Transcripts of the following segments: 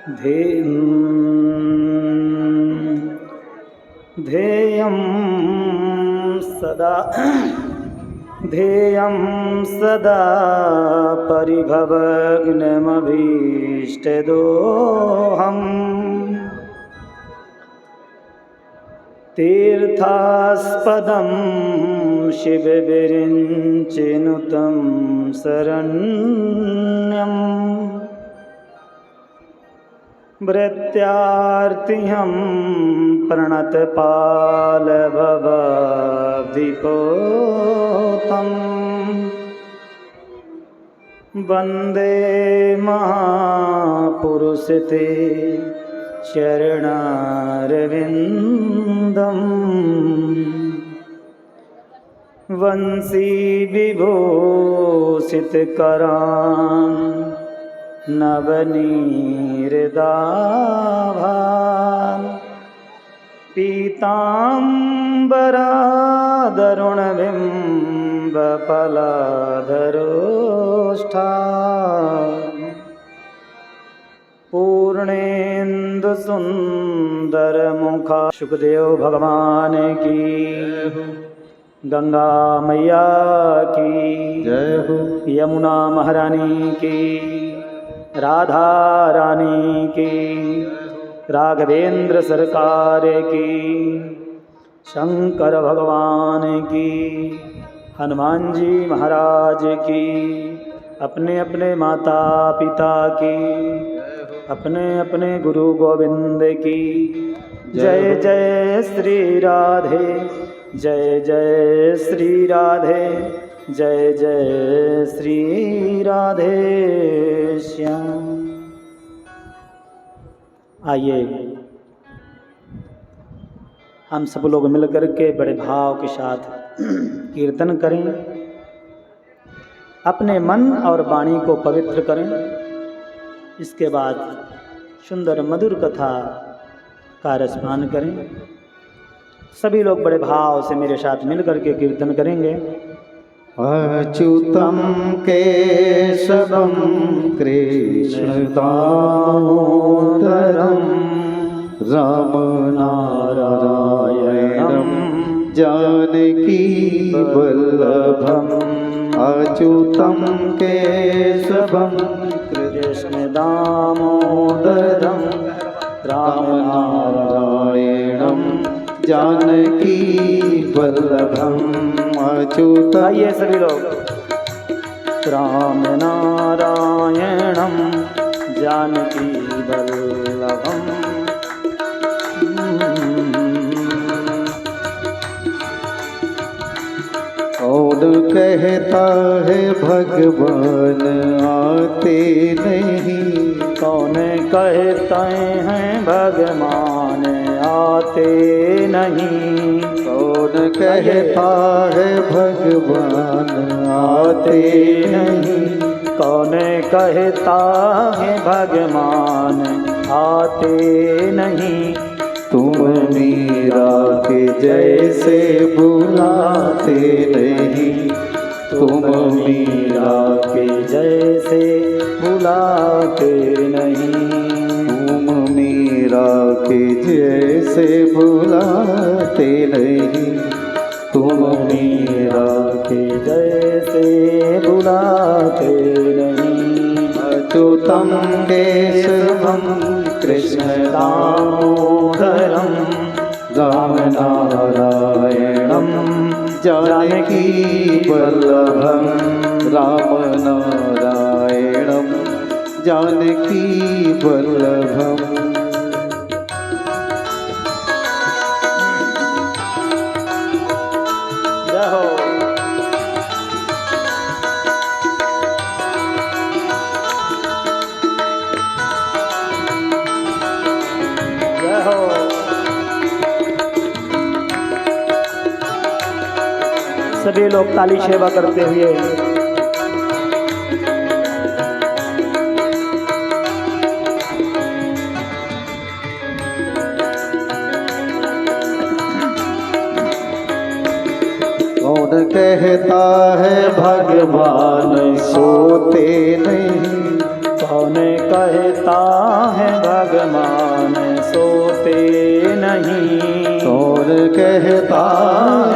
ध्येयं सदा परिभवग्नमभीष्टदोहम् तीर्थास्पदं शिवविरिञ्चिनुतं शरण्यम् भृत्यार्तिहं प्रणतपालभवाब्धिपोतम् वन्दे महापुरुषते चरणारविन्दम् वंशी विभूषितकरान् नवनीरदाभान् पीताम्बरादरुणबिम्बफलाधरोष्ठान् पूर्णेन्दुसुन्दरमुखा। सुखदेव भगवान की, गंगा मैया की जय हो, यमुना महारानी की, राधा रानी की, राघवेंद्र सरकार की, शंकर भगवान की, हनुमान जी महाराज की, अपने अपने माता पिता की, अपने अपने गुरु गोविंद की। जय जय श्री राधे, जय जय श्री राधे, जय जय श्री राधे श्याम। आइए हम सब लोग मिलकर के बड़े भाव के साथ कीर्तन करें, अपने मन और वाणी को पवित्र करें। इसके बाद सुंदर मधुर कथा का रसपान करें। सभी लोग बड़े भाव से मेरे साथ मिलकर के कीर्तन करेंगे। अच्युतं केशवं कृष्णदामोदरं रामनारायणं जानकीवल्लभम्। अच्युतं केशवं कृष्णदामोदरं रामनारायणं जानकीवल्लभम्। अच्युतं, आइए सभी लोग। राम नारायणं जानकी वल्लभम्। कौन कहता है भगवान आते नहीं, कौन कहते हैं भगवान आते नहीं, कौन कहता है भगवान आते नहीं, कौन कहता है भगवान आते नहीं। तुम मीरा के जैसे बुलाते नहीं, तुम मीरा के जैसे बुलाते नहीं, तुम मीरा के जैसे बुलाते नहीं, तुम मीरा के जैसे बुलाते नहीं। अच्युतं केशवं कृष्णदामोदरं रामनारायणं जानकीवल्लभं। रामनारायणं जानकीवल्लभम्। जय हो। जय हो। सभी लोग ताली सेवा करते हुए कौन कहता है भगवान सोते नहीं, कौन कहता है भगवान सोते नहीं। कौन कहता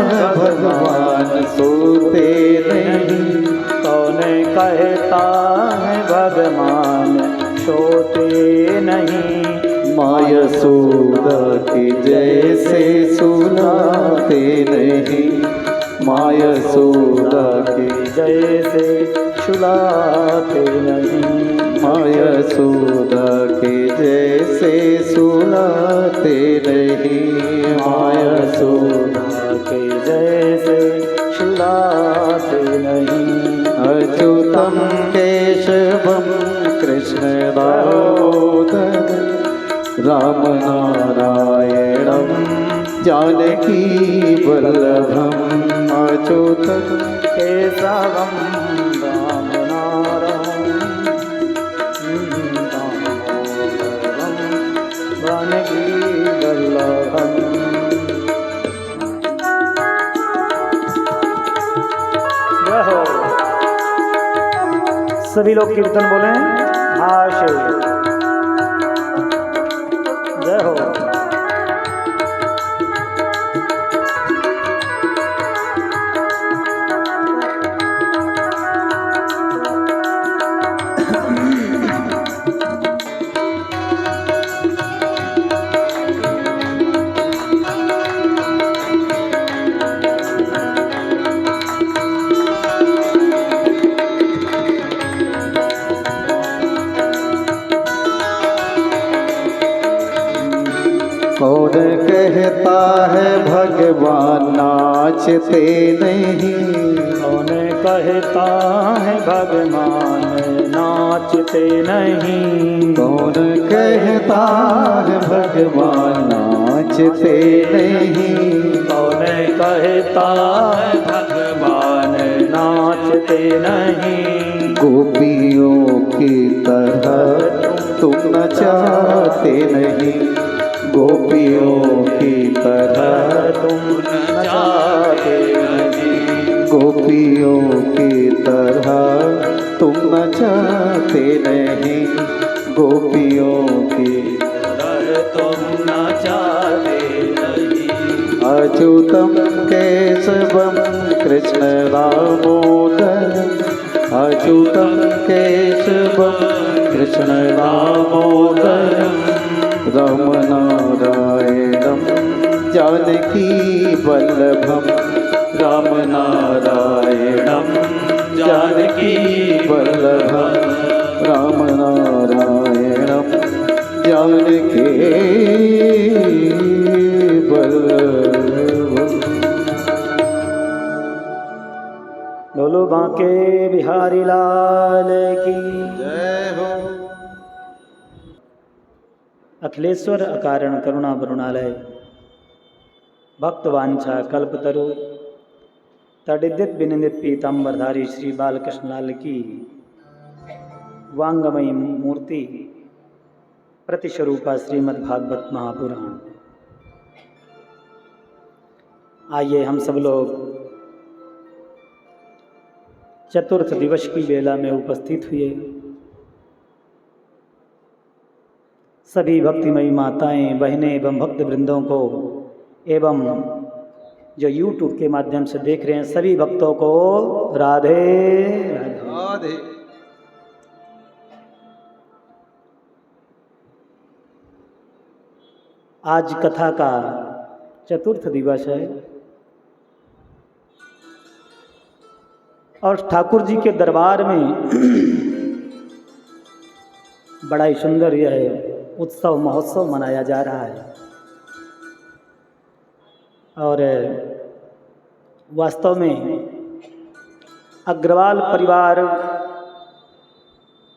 है भगवान सोते नहीं। कौन कहता है भगवान सोते नहीं। माँ यशोदा की जैसे सुनाते नहीं। माँ यशोदा की जैसे सुलाते नहीं। माँ यशोदा की जैसे सुनाते नहीं। माँ यशोदा के जैसे सुलाते नहीं। अच्युतम केशवम कृष्ण दामोदर राम नारायणम जानकी वल्लभम। अच्युतम केशवम राम नारायणं जानकी वल्लभम। जय हो। सभी लोग कीर्तन बोलें। हाशे जय हो। कौन कहता है भगवान नाचते नहीं। कौन कहता है भगवान नाचते नहीं। कौन कहता है भगवान नाचते नहीं। कौन कहता है भगवान नाचते नहीं। गोपियों की तरह तुम नचाते नहीं। गोपियों की तरह तुम नचाते नहीं। गोपियों की तरह तुम नचाते नहीं। गोपियों की तरह तुम नचाते नहीं। अच्युतम केशवम कृष्ण दामोदर। अच्युतम केशवम कृष्ण दामोदर राम नारायणं जानकी वल्लभम। राम नारायणं जानकी वल्लभम। राम नारायणं जानकी वल्लभम। बोलो बांके बिहारी लाल की जय हो। अखिलेश्वर अकारण करुणा वरुणालय भक्तवांछा कल्पतरु तडिदित विनिंदित पीताम्बरधारी श्री बालकृष्ण लाल की वांगमयी मूर्ति प्रतिस्वरूपा श्रीमद्भागवत महापुराण। आइए हम सब लोग चतुर्थ दिवस की बेला में उपस्थित हुए। सभी भक्तिमयी माताएं बहनें एवं भक्त वृंदों को एवं जो YouTube के माध्यम से देख रहे हैं सभी भक्तों को राधे राधे। आज कथा का चतुर्थ दिवस है और ठाकुर जी के दरबार में बड़ा ही सुंदर यह उत्सव महोत्सव मनाया जा रहा है। और वास्तव में अग्रवाल परिवार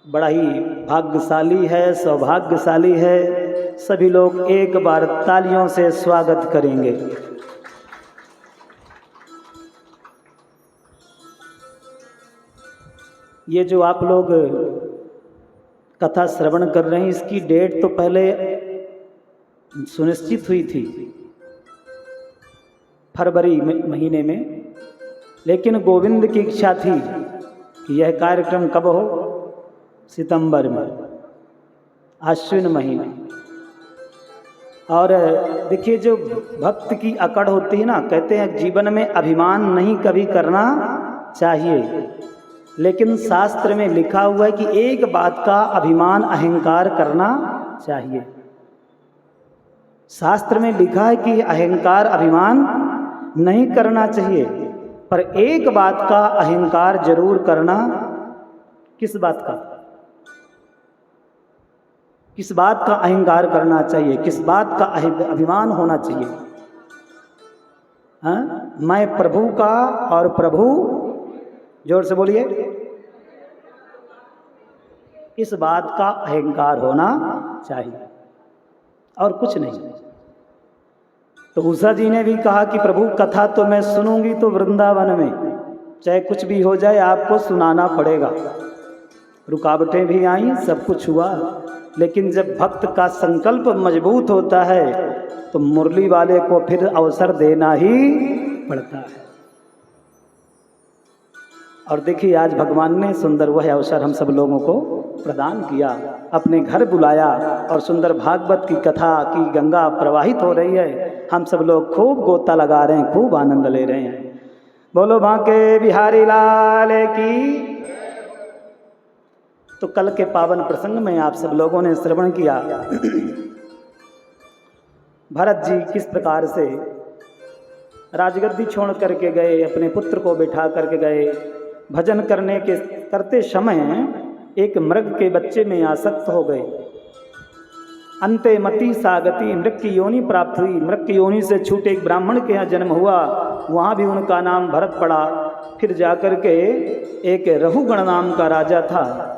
बड़ा ही भाग्यशाली है, सौभाग्यशाली है। सभी लोग एक बार तालियों से स्वागत करेंगे। ये जो आप लोग कथा श्रवण कर रहे हैं इसकी डेट तो पहले सुनिश्चित हुई थी फरवरी महीने में, लेकिन गोविंद की इच्छा थी कि यह कार्यक्रम कब हो, सितंबर में। आश्विन महीने। और देखिए जो भक्त की अकड़ होती है ना, कहते हैं जीवन में अभिमान नहीं कभी करना चाहिए, लेकिन शास्त्र में लिखा हुआ है कि एक बात का अभिमान अहंकार करना चाहिए। शास्त्र में लिखा है कि अहंकार अभिमान नहीं करना चाहिए, पर एक बात का अहंकार जरूर करना। किस बात का? किस बात का अहंकार करना चाहिए, किस बात का अभिमान होना चाहिए? हाँ, मैं प्रभु का और प्रभु, जोर से बोलिए, इस बात का अहंकार होना चाहिए और कुछ नहीं। तो उषा जी ने भी कहा कि प्रभु कथा तो मैं सुनूंगी तो वृंदावन में, चाहे कुछ भी हो जाए आपको सुनाना पड़ेगा। रुकावटें भी आई, सब कुछ हुआ, लेकिन जब भक्त का संकल्प मजबूत होता है तो मुरली वाले को फिर अवसर देना ही पड़ता है। और देखिए आज भगवान ने सुंदर वह अवसर हम सब लोगों को प्रदान किया, अपने घर बुलाया और सुंदर भागवत की कथा की गंगा प्रवाहित हो रही है। हम सब लोग खूब गोता लगा रहे हैं, खूब आनंद ले रहे हैं। बोलो बांके बिहारी लाल की। तो कल के पावन प्रसंग में आप सब लोगों ने श्रवण किया भरत जी किस प्रकार से राजगद्दी छोड़ करके गए, अपने पुत्र को बिठा करके गए। भजन करते समय एक मृग के बच्चे में आसक्त हो गए। अंते मति सागति, मृग की योनि प्राप्त हुई। मृग की योनि से छूटे एक ब्राह्मण के यहाँ जन्म हुआ, वहाँ भी उनका नाम भरत पड़ा। फिर जाकर के एक रहुगण नाम का राजा था,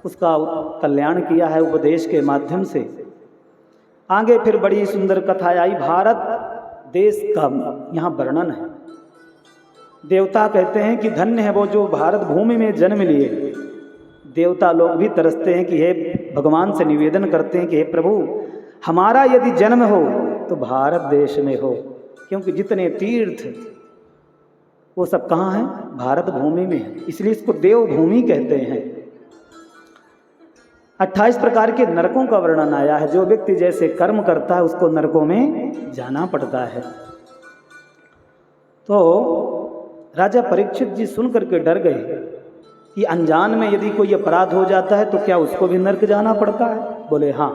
उसका कल्याण किया है उपदेश के माध्यम से। आगे फिर बड़ी सुंदर कथा आई, भारत देश का यहाँ वर्णन है। देवता कहते हैं कि धन्य है वो जो भारत भूमि में जन्म लिए। देवता लोग भी तरसते हैं कि हे भगवान से निवेदन करते हैं कि हे प्रभु हमारा यदि जन्म हो तो भारत देश में हो, क्योंकि जितने तीर्थ वो सब कहाँ हैं? भारत भूमि में है, इसलिए इसको देवभूमि कहते हैं। 28 प्रकार के नरकों का वर्णन आया है। जो व्यक्ति जैसे कर्म करता है उसको नरकों में जाना पड़ता है। तो राजा परीक्षित जी सुन करके डर गए कि अनजान में यदि कोई अपराध हो जाता है तो क्या उसको भी नरक जाना पड़ता है? बोले हाँ,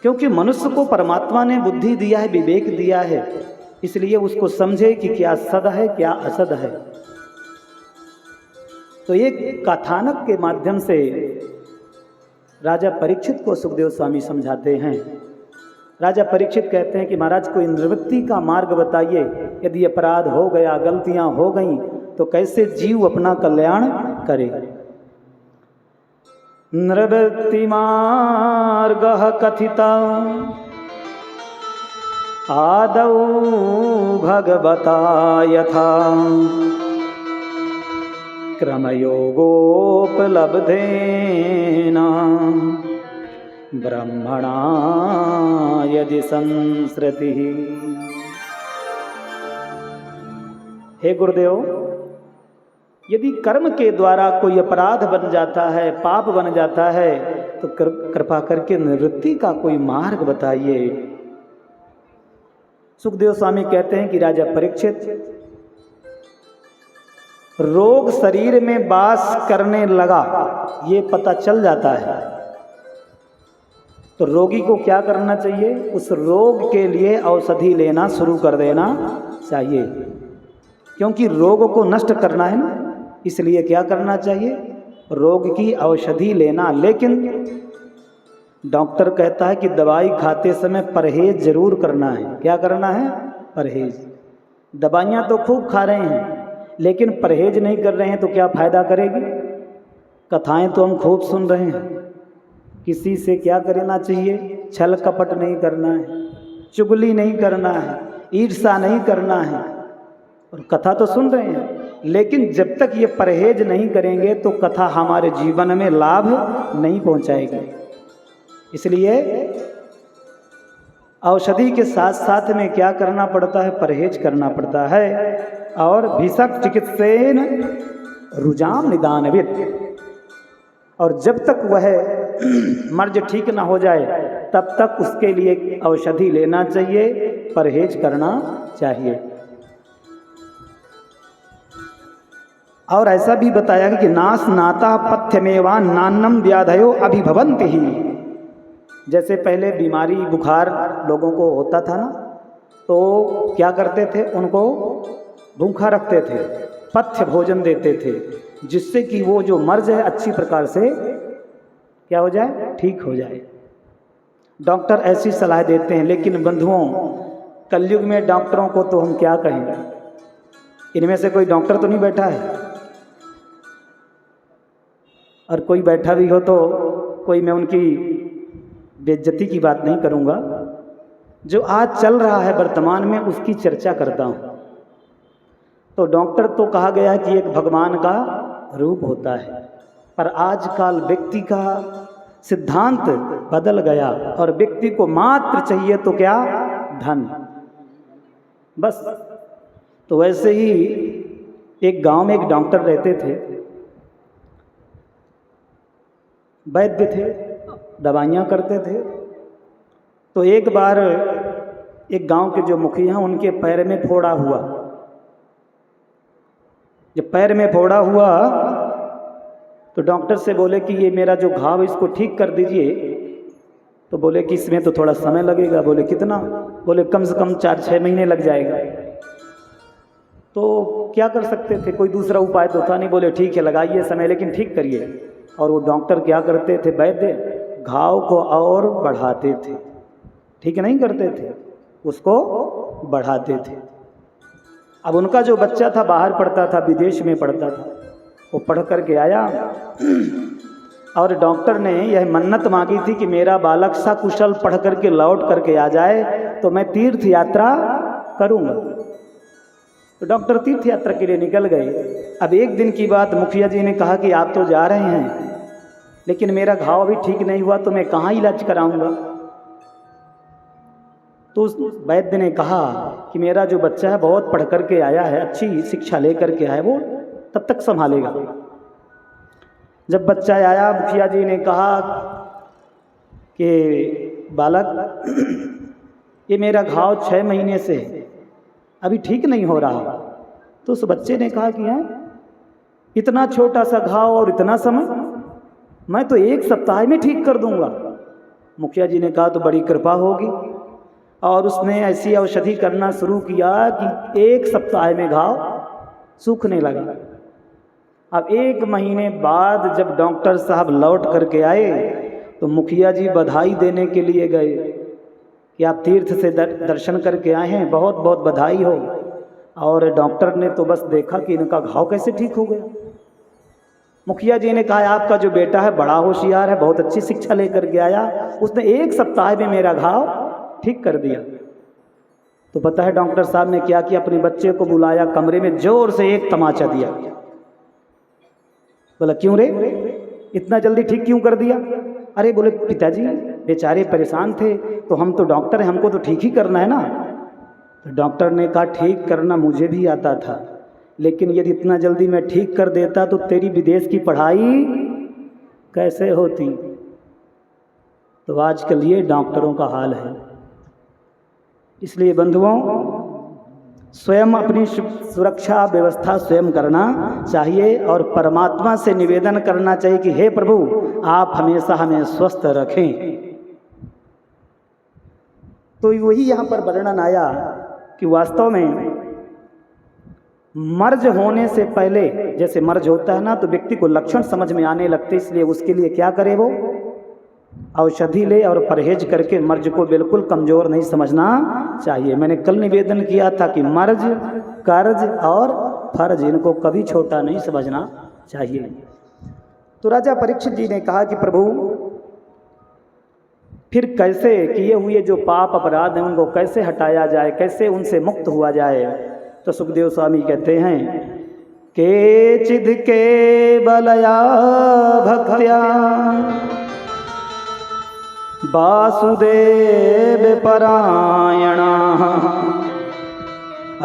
क्योंकि मनुष्य को परमात्मा ने बुद्धि दिया है, विवेक दिया है, इसलिए उसको समझे कि क्या सद है क्या असद है। तो एक कथानक के माध्यम से राजा परीक्षित को सुखदेव स्वामी समझाते हैं। राजा परीक्षित कहते हैं कि महाराज कोई निवृत्ति का मार्ग बताइए। यदि अपराध हो गया, गलतियां हो गई तो कैसे जीव अपना कल्याण करे। निवृत्ति मार्ग कथिता आदौ भगवता यथा क्रमयोगोपलब्धेन ब्रह्मणा यदि संसृति। हे गुरुदेव, यदि कर्म के द्वारा कोई अपराध बन जाता है, पाप बन जाता है, तो कृपा करके निवृत्ति का कोई मार्ग बताइए। सुखदेव स्वामी कहते हैं कि राजा परीक्षित, रोग शरीर में वास करने लगा ये पता चल जाता है तो रोगी को क्या करना चाहिए? उस रोग के लिए औषधि लेना शुरू कर देना चाहिए, क्योंकि रोग को नष्ट करना है ना, इसलिए क्या करना चाहिए? रोग की औषधि लेना। लेकिन डॉक्टर कहता है कि दवाई खाते समय परहेज जरूर करना है। क्या करना है? परहेज। दवाइयाँ तो खूब खा रहे हैं लेकिन परहेज नहीं कर रहे हैं तो क्या फायदा करेगी? कथाएं तो हम खूब सुन रहे हैं। किसी से क्या करना चाहिए? छल कपट नहीं करना है, चुगली नहीं करना है, ईर्ष्या नहीं करना है। और कथा तो सुन रहे हैं, लेकिन जब तक ये परहेज नहीं करेंगे तो कथा हमारे जीवन में लाभ नहीं पहुंचाएगी। इसलिए औषधि के साथ साथ में क्या करना पड़ता है? परहेज करना पड़ता है। और भीषक चिकित्सेन रुजाम निदानवित, और जब तक वह मर्ज ठीक ना हो जाए तब तक उसके लिए औषधि लेना चाहिए, परहेज करना चाहिए। और ऐसा भी बताया कि नास नाता पथ्यमेवा नान्नम व्याधयो अभिभवन्ति ही। जैसे पहले बीमारी बुखार लोगों को होता था ना, तो क्या करते थे, उनको भूखा रखते थे, पथ्य भोजन देते थे, जिससे कि वो जो मर्ज है अच्छी प्रकार से क्या हो जाए, ठीक हो जाए। डॉक्टर ऐसी सलाह देते हैं, लेकिन बंधुओं कलयुग में डॉक्टरों को तो हम क्या कहें, इनमें से कोई डॉक्टर तो नहीं बैठा है, और कोई बैठा भी हो तो कोई, मैं उनकी बेइज्जती की बात नहीं करूँगा, जो आज चल रहा है वर्तमान में उसकी चर्चा करता हूँ। तो डॉक्टर तो कहा गया कि एक भगवान का रूप होता है, पर आजकल व्यक्ति का सिद्धांत बदल गया और व्यक्ति को मात्र चाहिए तो क्या, धन, बस। तो वैसे ही एक गांव में एक डॉक्टर रहते थे, वैद्य थे, दवाइयाँ करते थे। तो एक बार एक गांव के जो मुखिया हैं उनके पैर में फोड़ा हुआ। जब पैर में फोड़ा हुआ तो डॉक्टर से बोले कि ये मेरा जो घाव इसको ठीक कर दीजिए। तो बोले कि इसमें तो थोड़ा समय लगेगा। बोले कितना? बोले कम से कम 4-6 महीने लग जाएगा। तो क्या कर सकते थे, कोई दूसरा उपाय तो था नहीं। बोले ठीक है लगाइए समय, लेकिन ठीक करिए। और वो डॉक्टर क्या करते थे, वैद्य, घाव को और बढ़ाते थे, ठीक नहीं करते थे, उसको बढ़ाते थे। अब उनका जो बच्चा था बाहर पढ़ता था, विदेश में पढ़ता था, वो पढ़ कर के आया और डॉक्टर ने यह मन्नत मांगी थी कि मेरा बालक सकुशल पढ़ कर के लौट करके आ जाए तो मैं तीर्थ यात्रा करूँगा। तो डॉक्टर तीर्थ यात्रा के लिए निकल गए। अब एक दिन की बात, मुखिया जी ने कहा कि आप तो जा रहे हैं लेकिन मेरा घाव अभी ठीक नहीं हुआ तो मैं कहाँ इलाज कराऊंगा। तो उस वैद्य ने कहा कि मेरा जो बच्चा है बहुत पढ़ कर के आया है, अच्छी शिक्षा लेकर के आया है, वो तब तक संभालेगा। जब बच्चा आया, मुखिया जी ने कहा कि बालक ये मेरा घाव 6 महीने से अभी ठीक नहीं हो रहा। तो उस बच्चे ने कहा कि है इतना छोटा सा घाव और इतना समय, मैं तो 1 सप्ताह में ठीक कर दूंगा। मुखिया जी ने कहा तो बड़ी कृपा होगी। और उसने ऐसी औषधि करना शुरू किया कि 1 सप्ताह में घाव सूखने लगा। अब 1 महीने बाद जब डॉक्टर साहब लौट करके आए तो मुखिया जी बधाई देने के लिए गए कि आप तीर्थ से दर्शन करके आए हैं, बहुत बहुत बधाई हो। और डॉक्टर ने तो बस देखा कि इनका घाव कैसे ठीक हो गया। मुखिया जी ने कहा आपका जो बेटा है बड़ा होशियार है, बहुत अच्छी शिक्षा लेकर के आया, उसने 1 सप्ताह में मेरा घाव ठीक कर दिया। तो पता है डॉक्टर साहब ने क्या किया, अपने बच्चे को बुलाया, कमरे में जोर से एक तमाचा दिया। बोला क्यों रे, इतना जल्दी ठीक क्यों कर दिया? अरे बोले पिताजी बेचारे परेशान थे, तो हम तो डॉक्टर हैं, हमको तो ठीक ही करना है ना। तो डॉक्टर ने कहा ठीक करना मुझे भी आता था, लेकिन यदि इतना जल्दी मैं ठीक कर देता तो तेरी विदेश की पढ़ाई कैसे होती। तो आजकल ये डॉक्टरों का हाल है। इसलिए बंधुओं, स्वयं अपनी सुरक्षा व्यवस्था स्वयं करना चाहिए और परमात्मा से निवेदन करना चाहिए कि हे प्रभु आप हमेशा हमें स्वस्थ रखें। तो वही यहाँ पर वर्णन आया कि वास्तव में मर्ज होने से पहले, जैसे मर्ज होता है ना तो व्यक्ति को लक्षण समझ में आने लगते, इसलिए उसके लिए क्या करे, वो औषधि ले और परहेज करके मर्ज को बिल्कुल कमज़ोर नहीं समझना चाहिए। मैंने कल निवेदन किया था कि मर्ज, कर्ज और फर्ज इनको कभी छोटा नहीं समझना चाहिए। तो राजा परीक्षित जी ने कहा कि प्रभु फिर कैसे किए हुए जो पाप अपराध हैं उनको कैसे हटाया जाए, कैसे उनसे मुक्त हुआ जाए। तो सुखदेव स्वामी कहते हैं के चिद के बलया भक्त्या वासुदेव परायणा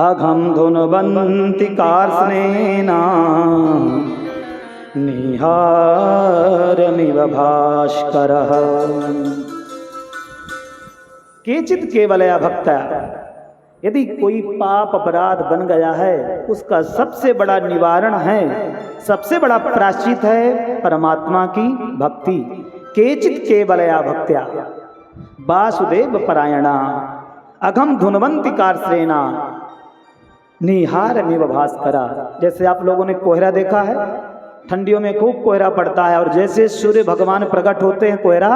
अघम धुनवन्ति कार्ष्णेना निहारमिव भास्करः। केचित् केवलया भक्ता, यदि कोई पाप अपराध बन गया है उसका सबसे बड़ा निवारण है, सबसे बड़ा प्रायश्चित है परमात्मा की भक्ति। केचित् केवलया भक्त्या वासुदेव परायणा अघम धुनवंती कार्श्रेणा निहारमिव भास्करा। जैसे आप लोगों ने कोहरा देखा है, ठंडियों में खूब कोहरा पड़ता है और जैसे सूर्य भगवान प्रकट होते हैं कोहरा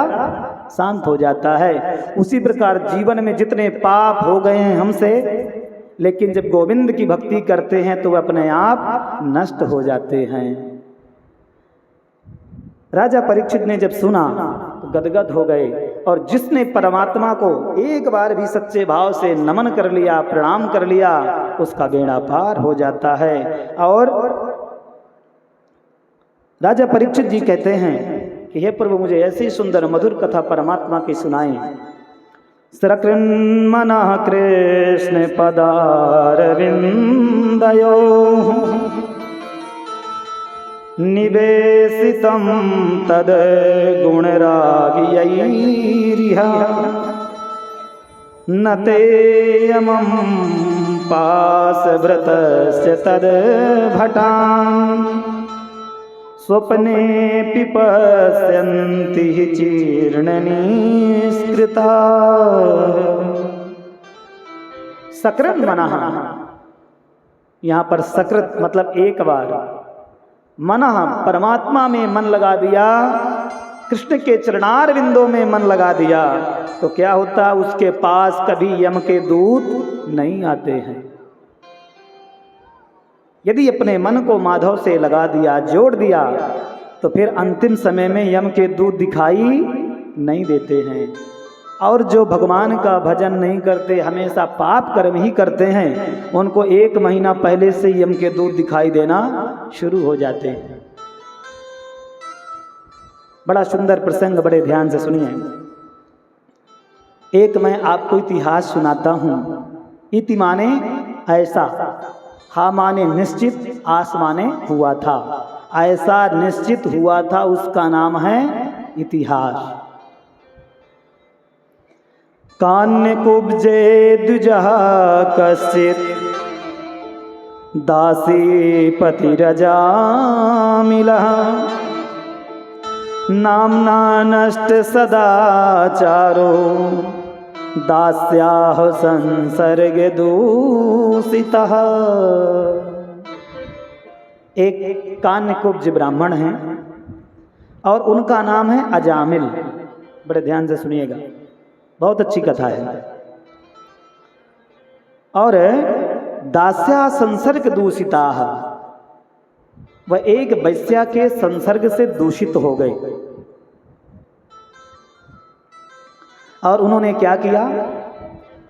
शांत हो जाता है। उसी प्रकार जीवन में जितने पाप हो गए हैं हमसे, लेकिन जब गोविंद की भक्ति करते हैं तो वे अपने आप नष्ट हो जाते हैं। राजा परीक्षित ने जब सुना तो गदगद हो गए, और जिसने परमात्मा को एक बार भी सच्चे भाव से नमन कर लिया, प्रणाम कर लिया, उसका बेड़ा पार हो जाता है। और राजा परीक्षित जी कहते हैं कि हे प्रभु, मुझे ऐसी सुंदर मधुर कथा परमात्मा की सुनाएं। सरकृन्मनः कृष्ण पदारविन्दयो निवेशितं तद् गुणरागियैरिह न तेयमं पाशभृतस्य तद् भटान् स्वप्ने पिपश्यन्ति चीर्णनिष्कृता। सकृत् मनः, यहाँ पर सकृत मतलब एक बार, मनः परमात्मा में मन लगा दिया, कृष्ण के चरणार बिंदों में मन लगा दिया, तो क्या होता, उसके पास कभी यम के दूत नहीं आते हैं। यदि अपने मन को माधव से लगा दिया, जोड़ दिया, तो फिर अंतिम समय में यम के दूत दिखाई नहीं देते हैं। और जो भगवान का भजन नहीं करते, हमेशा पाप कर्म ही करते हैं, उनको 1 महीना पहले से यम के दूत दिखाई देना शुरू हो जाते हैं। बड़ा सुंदर प्रसंग, बड़े ध्यान से सुनिए। एक मैं आपको इतिहास सुनाता हूँ। इति माने ऐसा, हा माने निश्चित, आस माने हुआ था। ऐसा निश्चित हुआ था, उसका नाम है इतिहास। कान्य कुब्जे द्विजः कश्चित् दासी पतिरजामिलः नाम्ना नष्ट सदाचारो दास्याः संसर्ग दूषितः। एक कान्यकुब्ज ब्राह्मण हैं और उनका नाम है अजामिल। बड़े ध्यान से सुनिएगा, बहुत अच्छी कथा है। और दास्या संसर्ग दूषिता, वह एक वैश्या के संसर्ग से दूषित हो गए। और उन्होंने क्या किया,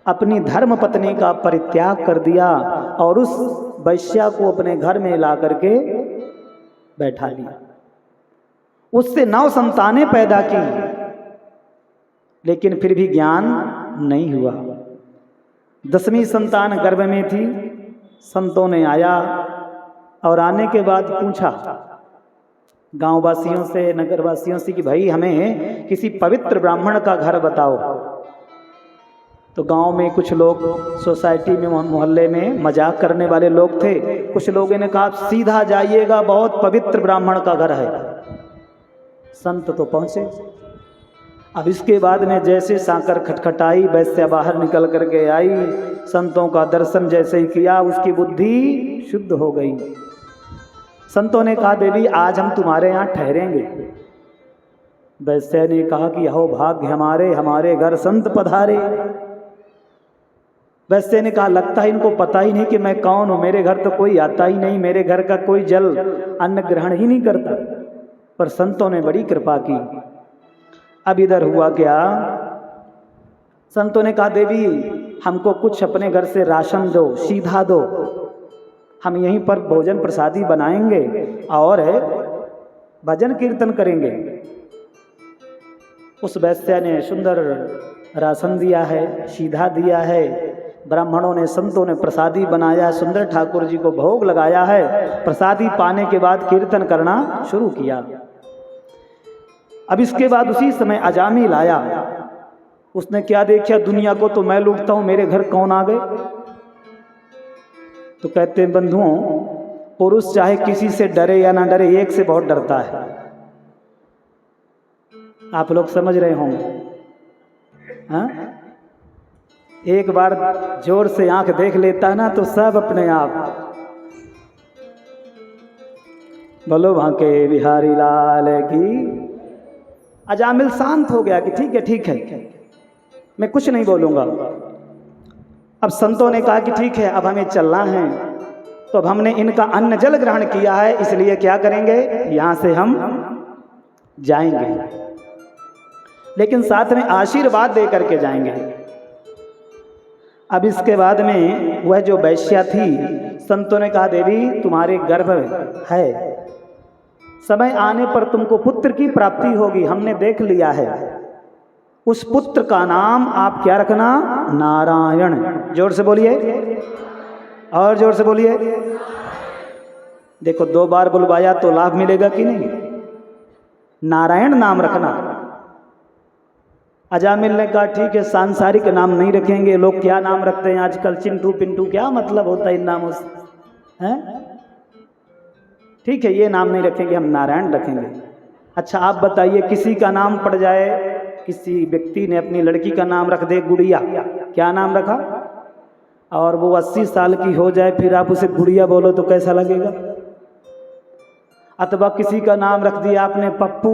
अपनी धर्म पत्नी का परित्याग कर दिया और उस वैश्या को अपने घर में ला करके बैठा लिया। उससे 9 संतानें पैदा की, लेकिन फिर भी ज्ञान नहीं हुआ। 10वीं संतान गर्भ में थी। संतों ने आया और आने के बाद पूछा गांव वासियों से, नगर वासियों से कि भाई हमें किसी पवित्र ब्राह्मण का घर बताओ। तो गांव में कुछ लोग, सोसाइटी में, मोहल्ले में मजाक करने वाले लोग थे। कुछ लोगों ने कहा सीधा जाइएगा, बहुत पवित्र ब्राह्मण का घर है। संत तो पहुंचे। अब इसके बाद में जैसे सांकर खटखटाई, वैश्या बाहर निकल करके आई। संतों का दर्शन जैसे ही किया, उसकी बुद्धि शुद्ध हो गई। संतों ने कहा देवी आज हम तुम्हारे यहाँ ठहरेंगे। वैश्या ने कहा कि हो भाग्य हमारे, हमारे घर संत पधारे। वैश्या ने कहा लगता है इनको पता ही नहीं कि मैं कौन हूँ, मेरे घर तो कोई आता ही नहीं, मेरे घर का कोई जल अन्न ग्रहण ही नहीं करता। पर संतों ने बड़ी कृपा की। अब इधर हुआ क्या, संतों ने कहा देवी हमको कुछ अपने घर से राशन दो, सीधा दो, हम यहीं पर भोजन प्रसादी बनाएंगे और भजन कीर्तन करेंगे। उस वैश्या ने सुंदर राशन दिया है, सीधा दिया है। ब्राह्मणों ने, संतों ने प्रसादी बनाया, सुंदर ठाकुर जी को भोग लगाया है। प्रसादी पाने के बाद कीर्तन करना शुरू किया। अब इसके बाद उसी समय अजामिल आया। उसने क्या देखा, दुनिया को तो मैं लूटता हूं, मेरे घर कौन आ गए। तो कहते हैं बंधुओं, पुरुष चाहे किसी से डरे या ना डरे, एक से बहुत डरता है। आप लोग समझ रहे होंगे। हाँ, एक बार जोर से आंख देख लेता है ना तो सब अपने आप। बोलो भांके बिहारी लाल की। अजामिल शांत हो गया कि ठीक है, मैं कुछ नहीं बोलूंगा। अब संतों ने कहा कि ठीक है, अब हमें चलना है। तो अब हमने इनका अन्न जल ग्रहण किया है, इसलिए क्या करेंगे, यहां से हम जाएंगे, लेकिन साथ में आशीर्वाद दे करके जाएंगे। अब इसके बाद में वह जो वैश्या थी, संतों ने कहा देवी तुम्हारे गर्भ है, समय आने पर तुमको पुत्र की प्राप्ति होगी, हमने देख लिया है। उस पुत्र का नाम आप क्या रखना, नारायण। जोर से बोलिए, और जोर से बोलिए। देखो 2 बार बुलवाया तो लाभ मिलेगा कि नहीं। नारायण नाम रखना। अजामिल ने कहा ठीक है, सांसारिक नाम नहीं रखेंगे। लोग क्या नाम रखते हैं आजकल, चिंटू पिंटू, क्या मतलब होता है इन नामों से, हैं? ठीक है, ये नाम नहीं रखेंगे, हम नारायण रखेंगे। अच्छा आप बताइए, किसी का नाम पड़ जाए, किसी व्यक्ति ने अपनी लड़की का नाम रख दे गुड़िया, क्या नाम रखा, और वो 80 साल की हो जाए, फिर आप उसे गुड़िया बोलो तो कैसा लगेगा। अथवा किसी का नाम रख दिया आपने पप्पू,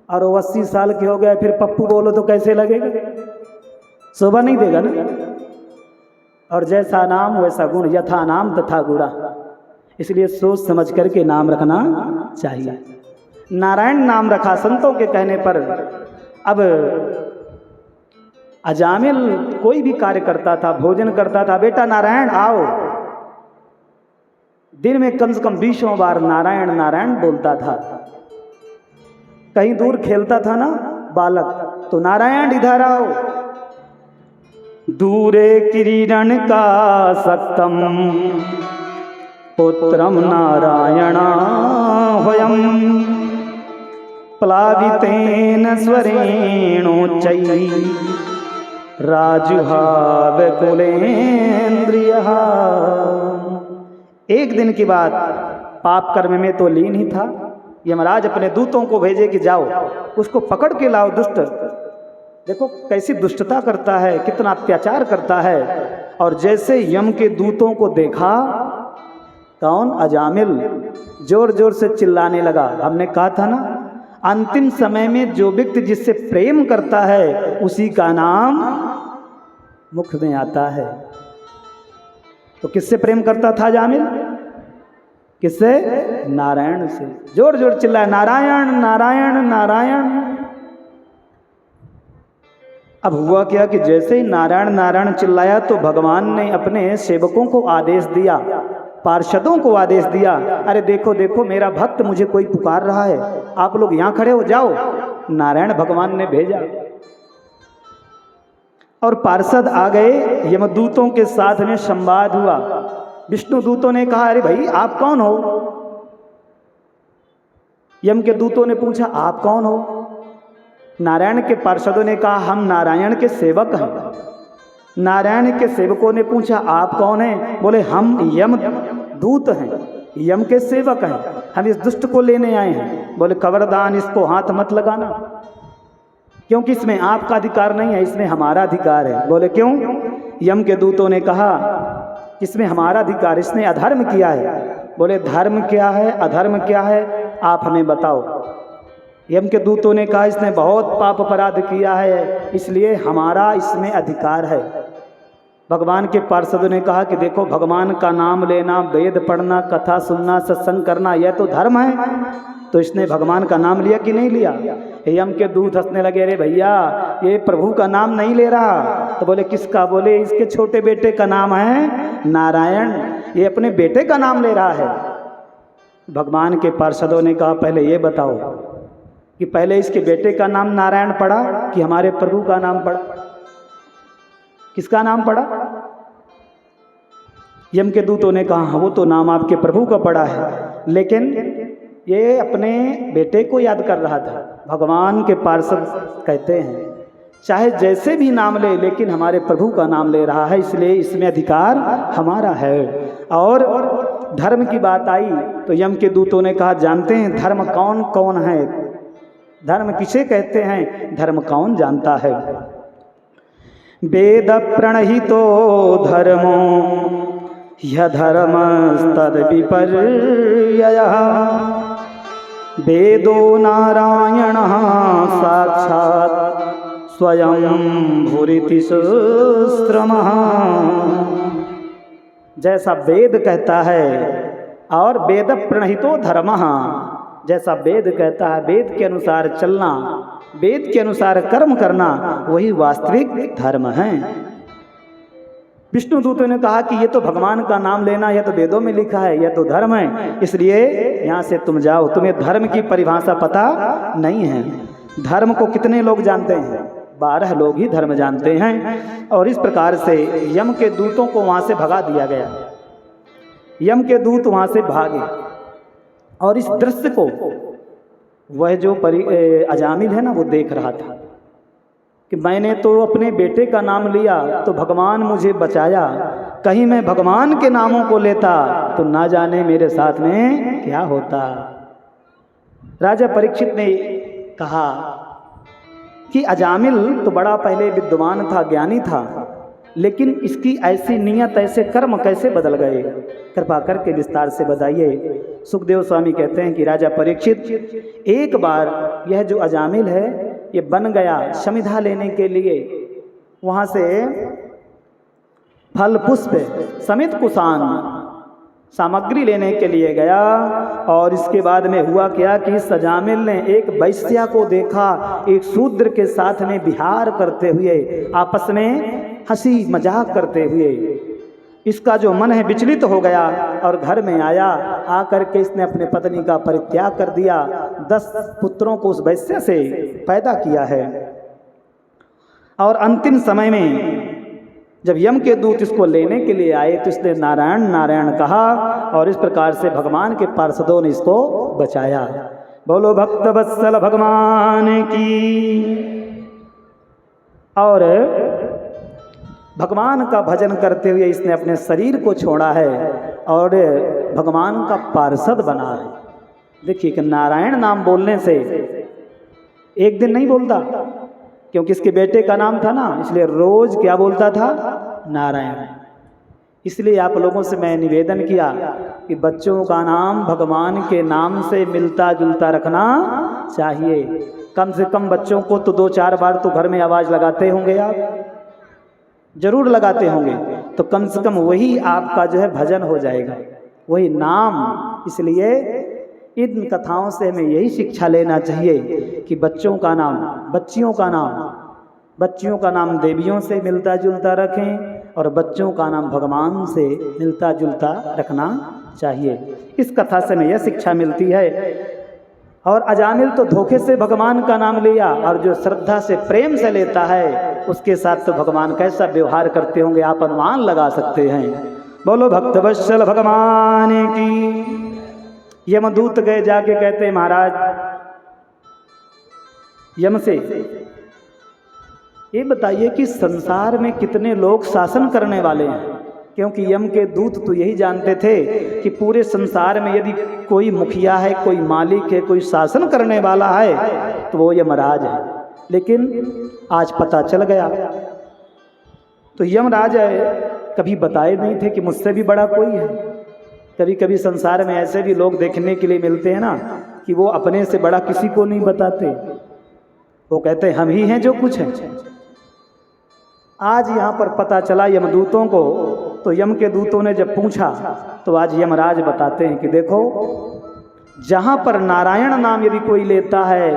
और वो 80 साल के हो गए, फिर पप्पू बोलो तो कैसे लगेगा, शोभा नहीं देगा ना। और जैसा नाम वैसा गुण, यथा नाम तथा गुणा, इसलिए सोच समझ करके नाम रखना चाहिए। नारायण नाम रखा संतों के कहने पर। अब अजामिल कोई भी कार्य करता था, भोजन करता था, बेटा नारायण आओ, दिन में कम से कम 20 बार नारायण नारायण बोलता था। कहीं दूर खेलता था ना बालक, तो नारायण इधर आओ। दूरे किरीरण का सक्तम पुत्रम नारायणा वयम प्लावितेन स्वरेणोच्चै राजुहाव कुलेन्द्रियः। एक दिन की बात, पाप कर्म में तो लीन ही था। यमराज अपने दूतों को भेजे कि जाओ उसको पकड़ के लाओ। दुष्ट, देखो कैसी दुष्टता करता है, कितना अत्याचार करता है। और जैसे यम के दूतों को देखा, कौन, अजामिल, जोर जोर से चिल्लाने लगा। हमने कहा था ना, अंतिम समय में जो व्यक्ति जिससे प्रेम करता है उसी का नाम मुख में आता है। तो किससे प्रेम करता था अजामिल, किससे, नारायण से। जोर जोर चिल्लाया नारायण नारायण नारायण। अब हुआ क्या कि जैसे ही नारायण नारायण चिल्लाया तो भगवान ने अपने सेवकों को आदेश दिया, पार्षदों को आदेश दिया, अरे देखो देखो मेरा भक्त मुझे कोई पुकार रहा है, आप लोग यहाँ खड़े हो जाओ। नारायण भगवान ने भेजा और पार्षद आ गए। यमदूतों के साथ में संवाद हुआ। विष्णु दूतों ने कहा अरे भाई आप कौन हो। यम के दूतों ने पूछा आप कौन हो। नारायण के पार्षदों ने कहा हम नारायण के सेवक हैं। नारायण के सेवकों ने पूछा आप कौन हैं। बोले हम यम दूत हैं, यम के सेवक हैं, हम इस दुष्ट को लेने आए हैं। बोले खबरदार इसको हाथ मत लगाना, क्योंकि इसमें आपका अधिकार नहीं है, इसमें हमारा अधिकार है। बोले क्यों। यम के दूतों ने कहा इसमें हमारा अधिकार, इसने अधर्म किया है। बोले धर्म क्या है, अधर्म क्या है, आप हमें बताओ। यम के दूतों ने कहा इसने बहुत पाप अपराध किया है, इसलिए हमारा इसमें अधिकार है। भगवान के पार्षदों ने कहा कि देखो भगवान का नाम लेना, वेद पढ़ना, कथा सुनना, सत्संग करना, यह तो धर्म है। तो इसने भगवान का नाम लिया कि नहीं लिया। यम के दूत हंसने लगे, अरे भैया ये प्रभु का नाम नहीं ले रहा। तो बोले किसका। बोले इसके छोटे बेटे का नाम है नारायण, ये अपने बेटे का नाम ले रहा है। भगवान के पार्षदों ने कहा पहले ये बताओ कि पहले इसके बेटे का नाम नारायण पड़ा कि हमारे प्रभु का नाम पड़ा। किसका नाम पड़ा। यम के दूतों ने कहा हाँ, वो तो नाम आपके प्रभु का पड़ा है, लेकिन ये अपने बेटे को याद कर रहा था। भगवान के पार्षद कहते हैं चाहे जैसे भी नाम ले, लेकिन हमारे प्रभु का नाम ले रहा है, इसलिए इसमें अधिकार हमारा है। और धर्म की बात आई तो यम के दूतों ने कहा जानते हैं धर्म कौन कौन है, धर्म किसे कहते हैं, धर्म कौन जानता है। वेद प्रणहितो धर्मो यह धर्मस्तद विपर्ययः वेदो नारायणः साक्षात् स्वयं भूरिति सुश्रमः। जैसा वेद कहता है और वेद प्रणहितो धर्मः, जैसा वेद कहता है वेद के अनुसार चलना, वेद के अनुसार कर्म करना, वही वास्तविक धर्म है। विष्णु दूतों ने कहा कि ये तो भगवान का नाम लेना, यह तो वेदों में लिखा है, यह तो धर्म है, इसलिए यहाँ से तुम जाओ, तुम्हें धर्म की परिभाषा पता नहीं है। धर्म को कितने लोग जानते हैं? 12 लोग ही धर्म जानते हैं। और इस प्रकार से यम के दूतों को वहाँ से भगा दिया गया। यम के दूत वहाँ से भागे और इस दृश्य को वह जो अजामिल है ना, वो देख रहा था कि मैंने तो अपने बेटे का नाम लिया तो भगवान मुझे बचाया, कहीं मैं भगवान के नामों को लेता तो ना जाने मेरे साथ में क्या होता। राजा परीक्षित ने कहा कि अजामिल तो बड़ा पहले विद्वान था, ज्ञानी था, लेकिन इसकी ऐसी नियत, ऐसे कर्म कैसे बदल गए, कृपा करके विस्तार से बताइए। सुखदेव स्वामी कहते हैं कि राजा परीक्षित, एक बार यह जो अजामिल है ये बन गया शमिधा लेने के लिए, वहाँ से फल पुष्प समित कुशान सामग्री लेने के लिए गया। और इसके बाद में हुआ क्या कि इस अजामिल ने एक वैश्या को देखा, एक शूद्र के साथ में विहार करते हुए, आपस में हंसी मजाक करते हुए। इसका जो मन है विचलित हो गया और घर में आया, आकर के इसने अपने पत्नी का परित्याग कर दिया। 10 पुत्रों को उस वैश्य से पैदा किया है। और अंतिम समय में जब यम के दूत इसको लेने के लिए आए तो इसने नारायण नारायण कहा और इस प्रकार से भगवान के पार्षदों ने इसको बचाया। बोलो भक्त वत्सल भगवान की। और भगवान का भजन करते हुए इसने अपने शरीर को छोड़ा है और भगवान का पार्षद बना है। देखिए कि नारायण नाम बोलने से एक दिन नहीं बोलता, क्योंकि इसके बेटे का नाम था ना, इसलिए रोज क्या बोलता था? नारायण। इसलिए आप लोगों से मैं निवेदन किया कि बच्चों का नाम भगवान के नाम से मिलता जुलता रखना चाहिए। कम से कम बच्चों को तो 2-4 बार तो घर में आवाज़ लगाते होंगे, आप जरूर लगाते होंगे, तो कम से कम वही आपका जो है भजन हो जाएगा, वही नाम। इसलिए इन कथाओं से हमें यही शिक्षा लेना चाहिए कि बच्चों का नाम, बच्चियों का नाम देवियों से मिलता जुलता रखें और बच्चों का नाम भगवान से मिलता जुलता रखना चाहिए। इस कथा से हमें यह शिक्षा मिलती है। और अजामिल तो धोखे से भगवान का नाम लिया, और जो श्रद्धा से प्रेम से लेता है उसके साथ तो भगवान कैसा व्यवहार करते होंगे आप अनुमान लगा सकते हैं। बोलो भक्तवत्सल भगवान की। यमदूत गए जाके कहते महाराज यम से ये बताइए कि संसार में कितने लोग शासन करने वाले हैं, क्योंकि यम के दूत तो यही जानते थे कि पूरे संसार में यदि कोई मुखिया है, कोई मालिक है, कोई शासन करने वाला है तो वो यमराज है। लेकिन आज पता चल गया। तो यमराज कभी बताए नहीं थे कि मुझसे भी बड़ा कोई है। कभी कभी संसार में ऐसे भी लोग देखने के लिए मिलते हैं ना कि वो अपने से बड़ा किसी को नहीं बताते, वो कहते हम ही हैं जो कुछ है। आज यहाँ पर पता चला यमदूतों को, तो यम के दूतों ने जब पूछा तो आज यमराज बताते हैं कि देखो, जहाँ पर नारायण नाम यदि कोई लेता है,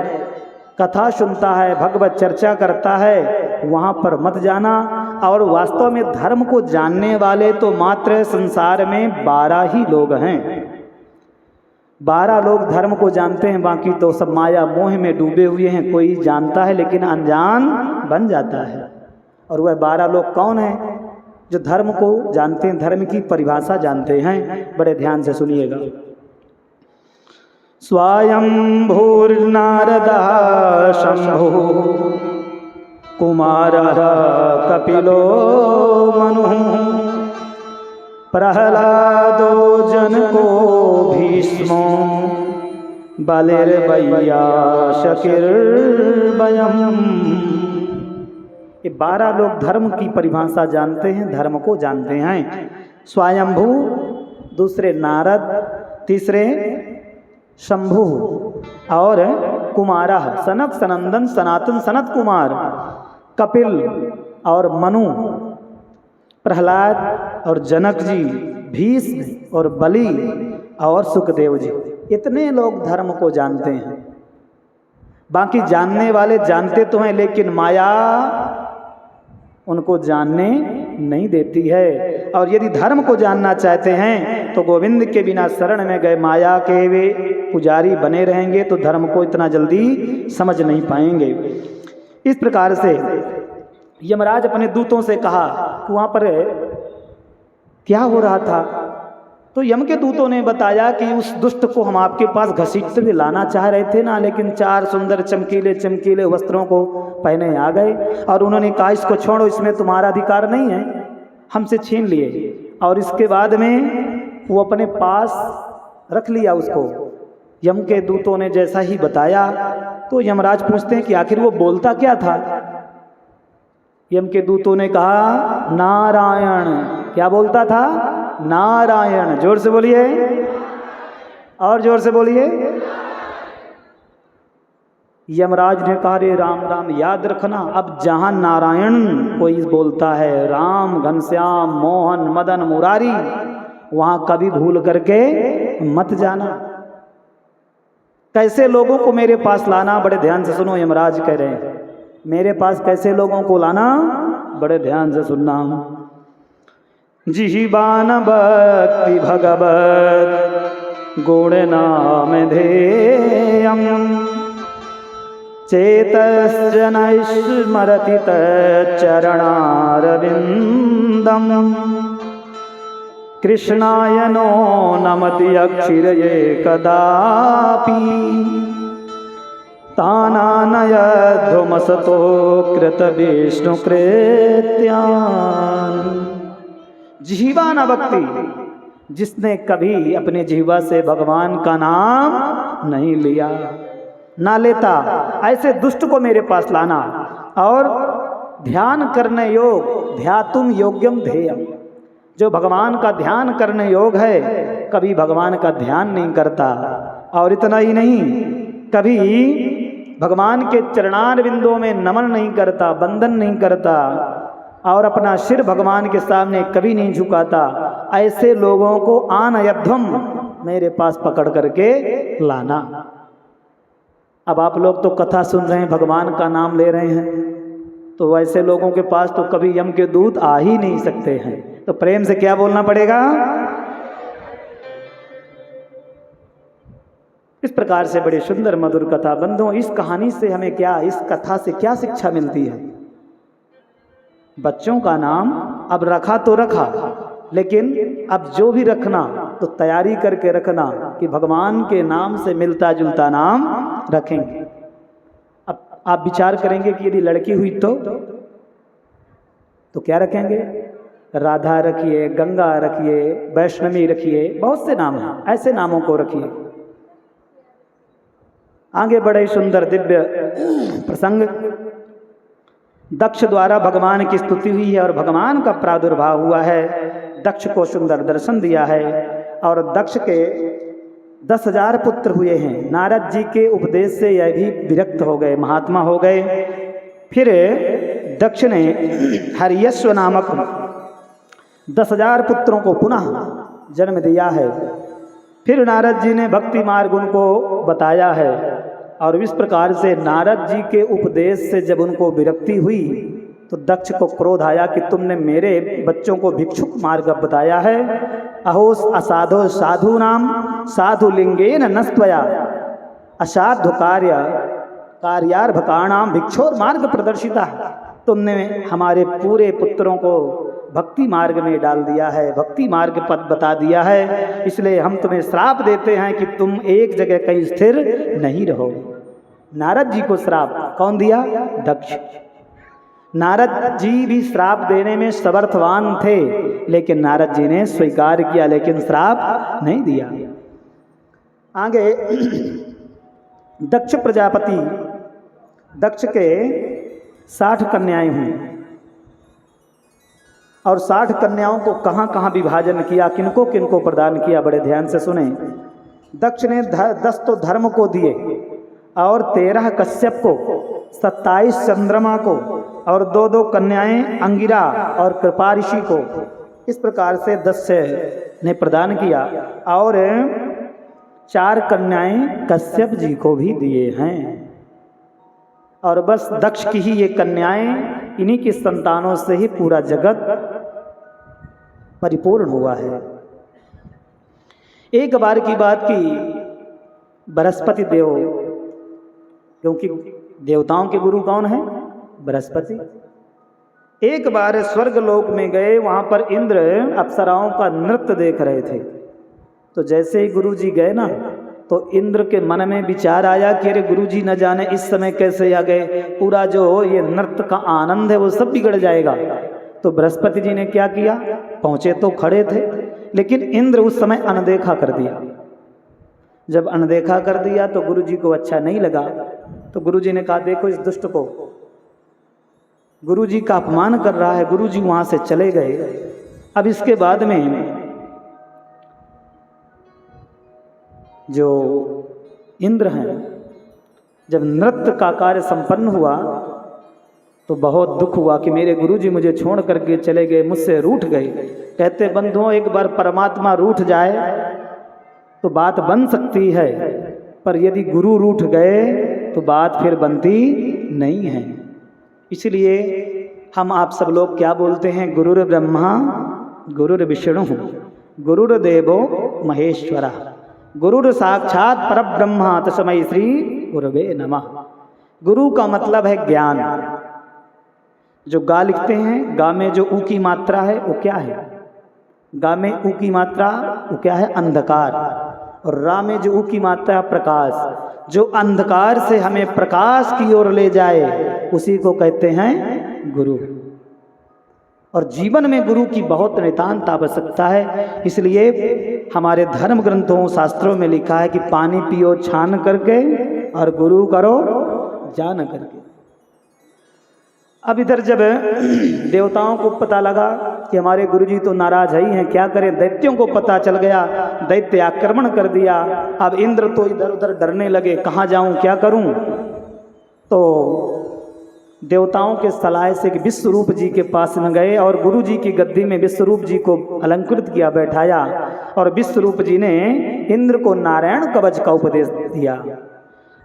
कथा सुनता है, भगवत चर्चा करता है, वहाँ पर मत जाना। और वास्तव में धर्म को जानने वाले तो मात्र संसार में 12 ही लोग हैं। 12 लोग धर्म को जानते हैं, बाकी तो सब माया मोह में डूबे हुए हैं। कोई जानता है लेकिन अनजान बन जाता है। और वह 12 लोग कौन हैं? जो धर्म को जानते हैं, धर्म की परिभाषा जानते हैं, बड़े ध्यान से सुनिएगा। स्वयंभूर्नारदः शंभु कुमारः कपिलो मनुः प्रहलादो जनको भीष्मो बलिर्वैयाशकिर्वयम्। ये 12 लोग धर्म की परिभाषा जानते हैं, धर्म को जानते हैं। स्वयंभू, दूसरे नारद, तीसरे शंभु और कुमारा, सनक सनंदन सनातन सनत कुमार, कपिल और मनु, प्रहलाद और जनक जी, भीष्म और बलि और सुखदेव जी, इतने लोग धर्म को जानते हैं। बाकी जानने वाले जानते तो हैं, लेकिन माया उनको जानने नहीं देती है। और यदि धर्म को जानना चाहते हैं तो गोविंद के बिना शरण में गए माया के वे पुजारी बने रहेंगे तो धर्म को इतना जल्दी समझ नहीं पाएंगे। इस प्रकार से यमराज अपने दूतों से कहा कि वहाँ पर क्या हो रहा था, तो यम के दूतों ने बताया कि उस दुष्ट को हम आपके पास घसीटते हुए लाना चाह रहे थे ना, लेकिन 4 सुंदर चमकीले चमकीले वस्त्रों को पहने आ गए और उन्होंने कहा इसको छोड़ो, इसमें तुम्हारा अधिकार नहीं है, हमसे छीन लिए। और इसके बाद में वो अपने पास रख लिया उसको। यम के दूतों ने जैसा ही बताया तो यमराज पूछते हैं कि आखिर वो बोलता क्या था। यम के दूतों ने कहा नारायण। क्या बोलता था? नारायण। जोर से बोलिए, और जोर से बोलिए। यमराज ने कहा रे राम राम, याद रखना अब जहां नारायण कोई बोलता है, राम, घनश्याम, मोहन, मदन, मुरारी, वहां कभी भूल करके मत जाना। कैसे लोगों को मेरे पास लाना, बड़े ध्यान से सुनो। यमराज कह रहे हैं मेरे पास कैसे लोगों को लाना, बड़े ध्यान से सुनना। जिहिबान भक्ति भगवत गुण नाम धेयम् चेतश्चन स्मरति तच्चरणारविन्दम् कृष्णाय नो नमति अक्षिरये कदापि तानानयध्वमसतो कृत विष्णु कृत्यान्। जिह्वा न भक्ति, जिसने कभी अपने जिह्वा से भगवान का नाम नहीं लिया, ना लेता, ऐसे दुष्ट को मेरे पास लाना। और ध्यान करने योग, ध्यातुम योग्यम ध्येयम, जो भगवान का ध्यान करने योग है कभी भगवान का ध्यान नहीं करता। और इतना ही नहीं, कभी भगवान के चरणार बिंदुओं में नमन नहीं करता, बंदन नहीं करता और अपना सिर भगवान के सामने कभी नहीं झुकाता। ऐसे लोगों को आनयध्वम, मेरे पास पकड़ करके लाना। अब आप लोग तो कथा सुन रहे हैं, भगवान का नाम ले रहे हैं, तो वैसे लोगों के पास तो कभी यम के दूत आ ही नहीं सकते हैं। तो प्रेम से क्या बोलना पड़ेगा? इस प्रकार से बड़ी सुंदर मधुर कथा। बंधुओं, इस कहानी से हमें क्या, इस कथा से क्या शिक्षा मिलती है? बच्चों का नाम अब रखा तो रखा, लेकिन अब जो भी रखना तो तैयारी करके रखना कि भगवान के नाम से मिलता जुलता नाम रखेंगे। अब आप विचार करेंगे कि यदि लड़की हुई तो क्या रखेंगे? राधा रखिए, गंगा रखिए, वैष्णवी रखिए, बहुत से नाम हैं, ऐसे नामों को रखिए। आगे बड़े सुंदर दिव्य प्रसंग। दक्ष द्वारा भगवान की स्तुति हुई है और भगवान का प्रादुर्भाव हुआ है। दक्ष को सुंदर दर्शन दिया है और दक्ष के 10,000 पुत्र हुए हैं। नारद जी के उपदेश से यह भी विरक्त हो गए, महात्मा हो गए। फिर दक्ष ने हरियश्व नामक 10,000 पुत्रों को पुनः जन्म दिया है। फिर नारद जी ने भक्ति मार्ग उनको बताया है और इस प्रकार से नारद जी के उपदेश से जब उनको विरक्ति हुई तो दक्ष को क्रोध आया कि तुमने मेरे बच्चों को भिक्षुक मार्ग बताया है। अहोस असाधो साधु नाम साधु लिंगेन नस्त्वया असाधु कार्यार्भकाणाम भिक्षोर मार्ग प्रदर्शिता। तुमने हमारे पूरे पुत्रों को भक्ति मार्ग में डाल दिया है, भक्ति मार्ग पद बता दिया है, इसलिए हम तुम्हें श्राप देते हैं कि तुम एक जगह कहीं स्थिर नहीं रहो। नारद जी को श्राप कौन दिया? दक्ष। नारद जी भी श्राप देने में समर्थवान थे, लेकिन नारद जी ने स्वीकार किया, लेकिन श्राप नहीं दिया। आगे दक्ष प्रजापति, दक्ष के 60 कन्याएं हुई और 60 कन्याओं को कहाँ कहाँ विभाजन किया, किनको किनको प्रदान किया, बड़े ध्यान से सुने। दक्ष ने 10 तो धर्म को दिए और 13 कश्यप को, 27 चंद्रमा को और 2-2 कन्याएं अंगिरा और कृपा ऋषि को, इस प्रकार से 10 ने प्रदान किया और 4 कन्याएं कश्यप जी को भी दिए हैं। और बस दक्ष की ही ये कन्याएं, इन्हीं की संतानों से ही पूरा जगत परिपूर्ण हुआ है। एक बार की बात की, बृहस्पति देव, क्योंकि देवताओं के गुरु कौन है? बृहस्पति। एक बार स्वर्ग लोक में गए, वहां पर इंद्र अप्सराओं का नृत्य देख रहे थे। तो जैसे ही गुरु जी गए ना, तो इंद्र के मन में विचार आया कि अरे गुरु जी न जाने इस समय कैसे आ गए, पूरा जो ये नृत्य का आनंद है वो सब बिगड़ जाएगा। तो बृहस्पति जी ने क्या किया? पहुंचे तो खड़े थे, लेकिन इंद्र उस समय अनदेखा कर दिया। जब अनदेखा कर दिया तो गुरु जी को अच्छा नहीं लगा। तो गुरु जी ने कहा, देखो इस दुष्ट को, गुरु जी का अपमान कर रहा है। गुरु जी वहां से चले गए। अब इसके बाद में जो इंद्र हैं, जब नृत्य का कार्य संपन्न हुआ तो बहुत दुख हुआ कि मेरे गुरुजी मुझे छोड़ करके चले गए, मुझसे रूठ गए। कहते बंधुओं, एक बार परमात्मा रूठ जाए तो बात बन सकती है, पर यदि गुरु रूठ गए तो बात फिर बनती नहीं है। इसलिए हम आप सब लोग क्या बोलते हैं? गुरुर ब्रह्मा गुरुर विष्णु गुरुर्देवो महेश्वरा गुरुर साक्षात परब्रह्मा तस्मै श्री गुरवे नमः। गुरु का मतलब है ज्ञान। जो गा लिखते हैं, गा में जो ऊ की मात्रा है वो क्या है? गा में ऊ की मात्रा वो क्या है? अंधकार। और रा में जो ऊ की मात्रा है प्रकाश। जो अंधकार से हमें प्रकाश की ओर ले जाए उसी को कहते हैं गुरु। और जीवन में गुरु की बहुत नितांत आवश्यकता है। इसलिए हमारे धर्म ग्रंथों, शास्त्रों में लिखा है कि पानी पियो छान करके और गुरु करो जान करके। अब इधर जब देवताओं को पता लगा कि हमारे गुरुजी तो नाराज ही हैं, क्या करें? दैत्यों को पता चल गया, दैत्य आक्रमण कर दिया। अब इंद्र तो इधर उधर डरने लगे, कहाँ जाऊं, क्या करूं? तो देवताओं के सलाह से विश्वरूप जी के पास में गए और गुरु जी की गद्दी में विश्वरूप जी को अलंकृत किया, बैठाया। और विश्वरूप जी ने इंद्र को नारायण कवच का उपदेश दिया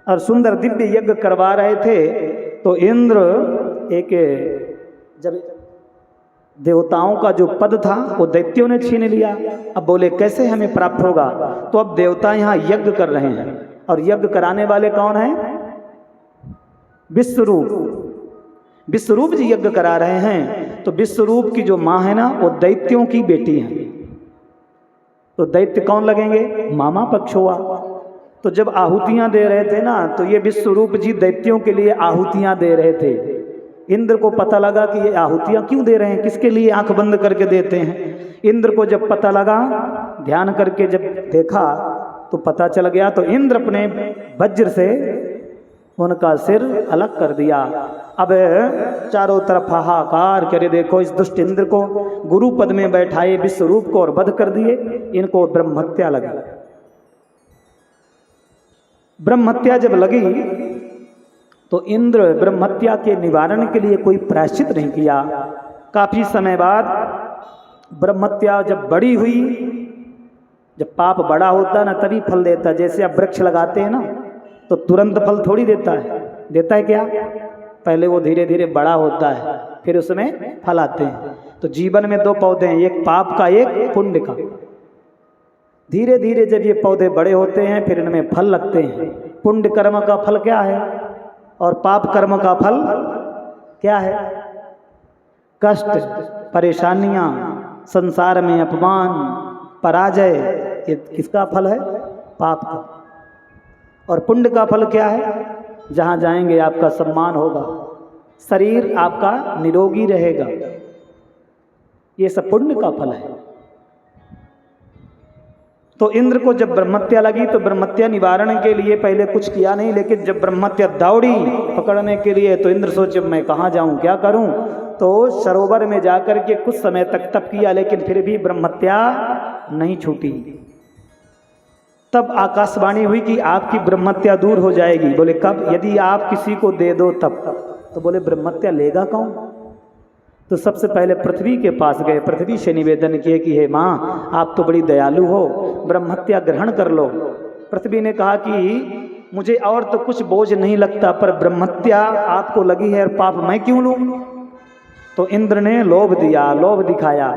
और सुंदर दिव्य यज्ञ करवा रहे थे। तो इंद्र एक, जब देवताओं का जो पद था वो दैत्यों ने छीन लिया। अब बोले कैसे हमें प्राप्त होगा? तो अब देवता यहाँ यज्ञ कर रहे हैं और यज्ञ कराने वाले कौन हैं? विश्वरूप। विश्वरूप जी यज्ञ करा रहे हैं। तो विश्वरूप की जो माँ है ना, वो दैत्यों की बेटी है। तो दैत्य कौन लगेंगे? मामा पक्ष हुआ। तो जब आहुतियां दे रहे थे ना, तो ये विश्वरूप जी दैत्यों के लिए आहुतियां दे रहे थे। इंद्र को पता लगा कि ये आहुतियां क्यों दे रहे हैं, किसके लिए आंख बंद करके देते हैं। इंद्र को जब पता लगा, ध्यान करके जब देखा तो पता चल गया। तो इंद्र अपने वज्र से उनका सिर अलग कर दिया। अब चारों तरफ हाहाकार करे, देखो इस दुष्ट इंद्र को गुरु पद में बैठाए विश्वरूप को और वध कर दिए, इनको ब्रह्महत्या लगी। ब्रह्महत्या जब लगी तो इंद्र ब्रह्महत्या के निवारण के लिए कोई प्रायश्चित नहीं किया। काफी समय बाद ब्रह्महत्या जब बड़ी हुई, जब पाप बड़ा होता है ना तभी फल देता है। जैसे आप वृक्ष लगाते हैं ना तो तुरंत फल थोड़ी देता है, देता है क्या? पहले वो धीरे धीरे बड़ा होता है, फिर उसमें फल आते हैं। तो जीवन में 2 पौधे हैं, एक पाप का, एक पुण्य का। धीरे धीरे जब ये पौधे बड़े होते हैं फिर इनमें फल लगते हैं। पुण्य कर्म का फल क्या है और पाप कर्म का फल क्या है? कष्ट, परेशानियां, संसार में अपमान, पराजय, ये किसका फल है? पाप का। और पुण्य का फल क्या है? जहाँ जाएंगे आपका सम्मान होगा, शरीर आपका निरोगी रहेगा, ये सब पुण्य का फल है। तो इंद्र को जब ब्रह्मत्या लगी तो ब्रह्मत्या निवारण के लिए पहले कुछ किया नहीं, लेकिन जब ब्रह्मत्या दौड़ी पकड़ने के लिए तो इंद्र सोचे मैं कहाँ जाऊँ, क्या करूँ। तो सरोवर में जाकर के कुछ समय तक तप किया, लेकिन फिर भी ब्रह्मत्या नहीं छूटी। तब आकाशवाणी हुई कि आपकी ब्रह्मत्या दूर हो जाएगी। बोले कब? यदि आप किसी को दे दो तब। तो बोले ब्रह्मत्या लेगा कौन? तो सबसे पहले पृथ्वी के पास गए, पृथ्वी से निवेदन किए कि हे माँ, आप तो बड़ी दयालु हो, ब्रह्मत्या ग्रहण कर लो। पृथ्वी ने कहा कि मुझे और तो कुछ बोझ नहीं लगता, पर ब्रह्मत्या आपको लगी है और पाप मैं क्यों लूँ। तो इंद्र ने लोभ दिया, लोभ दिखाया।